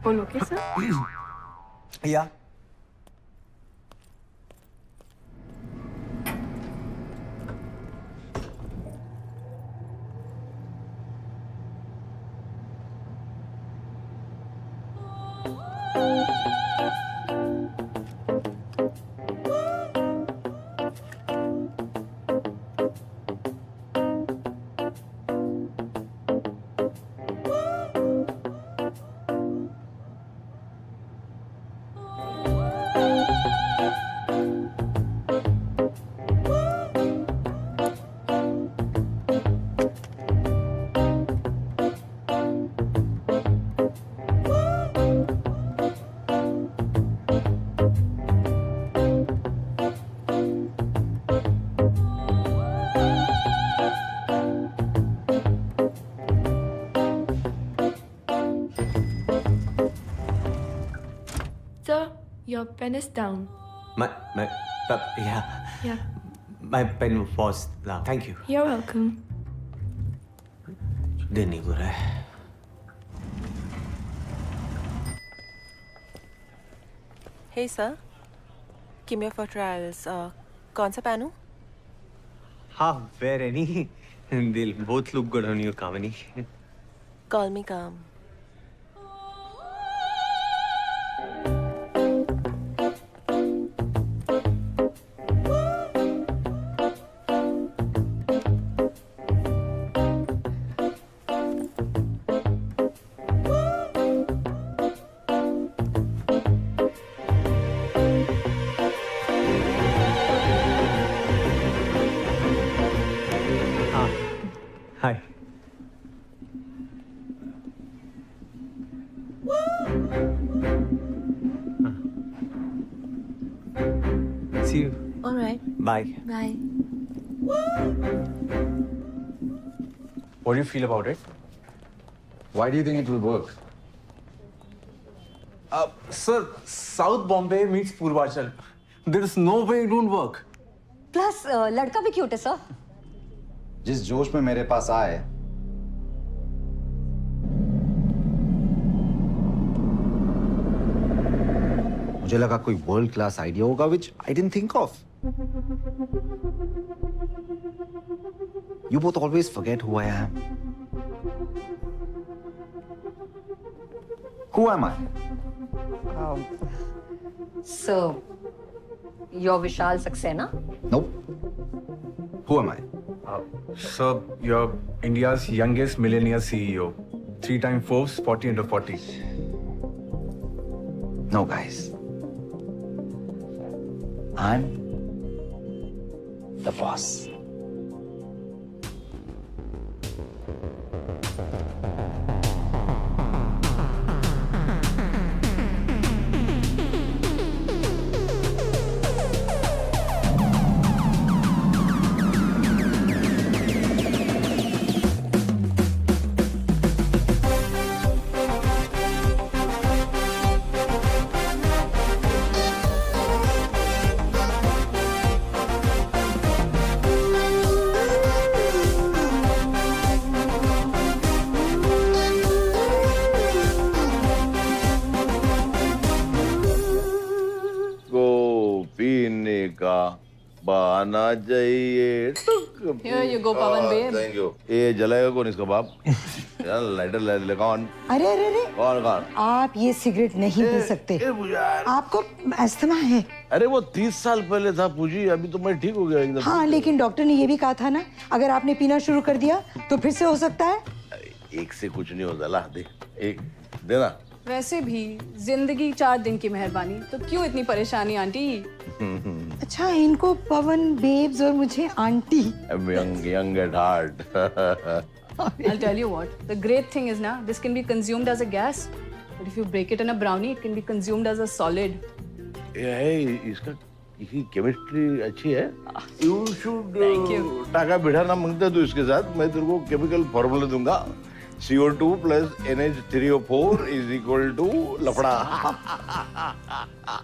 बोलोगे सर? या Sir, your pen is down. yeah. Yeah. My pen was down. Thank you. You're welcome. दिन नहीं बुरा है। Hey sir, give me for trials. कौन सा पहनूं? हाँ, wear any. They'll both look good on you, Kamini. Call me Kam. Hi. See you. All right. Bye. Bye. What do you feel about it? Why do you think it will work? Sir, South Bombay meets Purvachal. There is no way it won't work. Plus लड़का भी cute है sir. जिस जोश में मेरे पास आए मुझे लगा कोई वर्ल्ड क्लास आइडिया होगा which I didn't think of. You both always forget who I am. Who am I? So, you're Vishal Saxena? Nope. Who am I? Sir, you're India's youngest millionaire CEO. 3-time Forbes 40 under 40. No, guys. I'm the boss. पीने का बहाना चाहिए। Here you go, Pawan babe. Thank you. ये जलाएगा कौन इसका बाप? यार lighter ले कौन? अरे अरे अरे कौन? आप ये सिगरेट नहीं पी सकते, आपको अस्थमा है। अरे वो 30 साल पहले था पूजी, अभी तो मैं ठीक हो गया एकदम। हाँ लेकिन डॉक्टर ने ये भी कहा था ना, अगर आपने पीना शुरू कर दिया तो फिर से हो सकता है। एक से कुछ नहीं होता, ला दे एक देना। वैसे भी जिंदगी 4 दिन की मेहरबानी, तो क्यों इतनी परेशानी आंटी? अच्छा इनको पवन बेब्स और मुझे aunty. young at heart. I'll tell you what, the great thing is now this can be consumed as a gas, but if you break it in a brownie, it can be consumed as a solid. इसका chemistry अच्छी है। You should Thank you. टाका बिठा ना मांगता तू इसके साथ, मैं तेरे को केमिकल फॉर्मूला दूंगा। CO2 plus NH3O4 is equal to लफड़ा।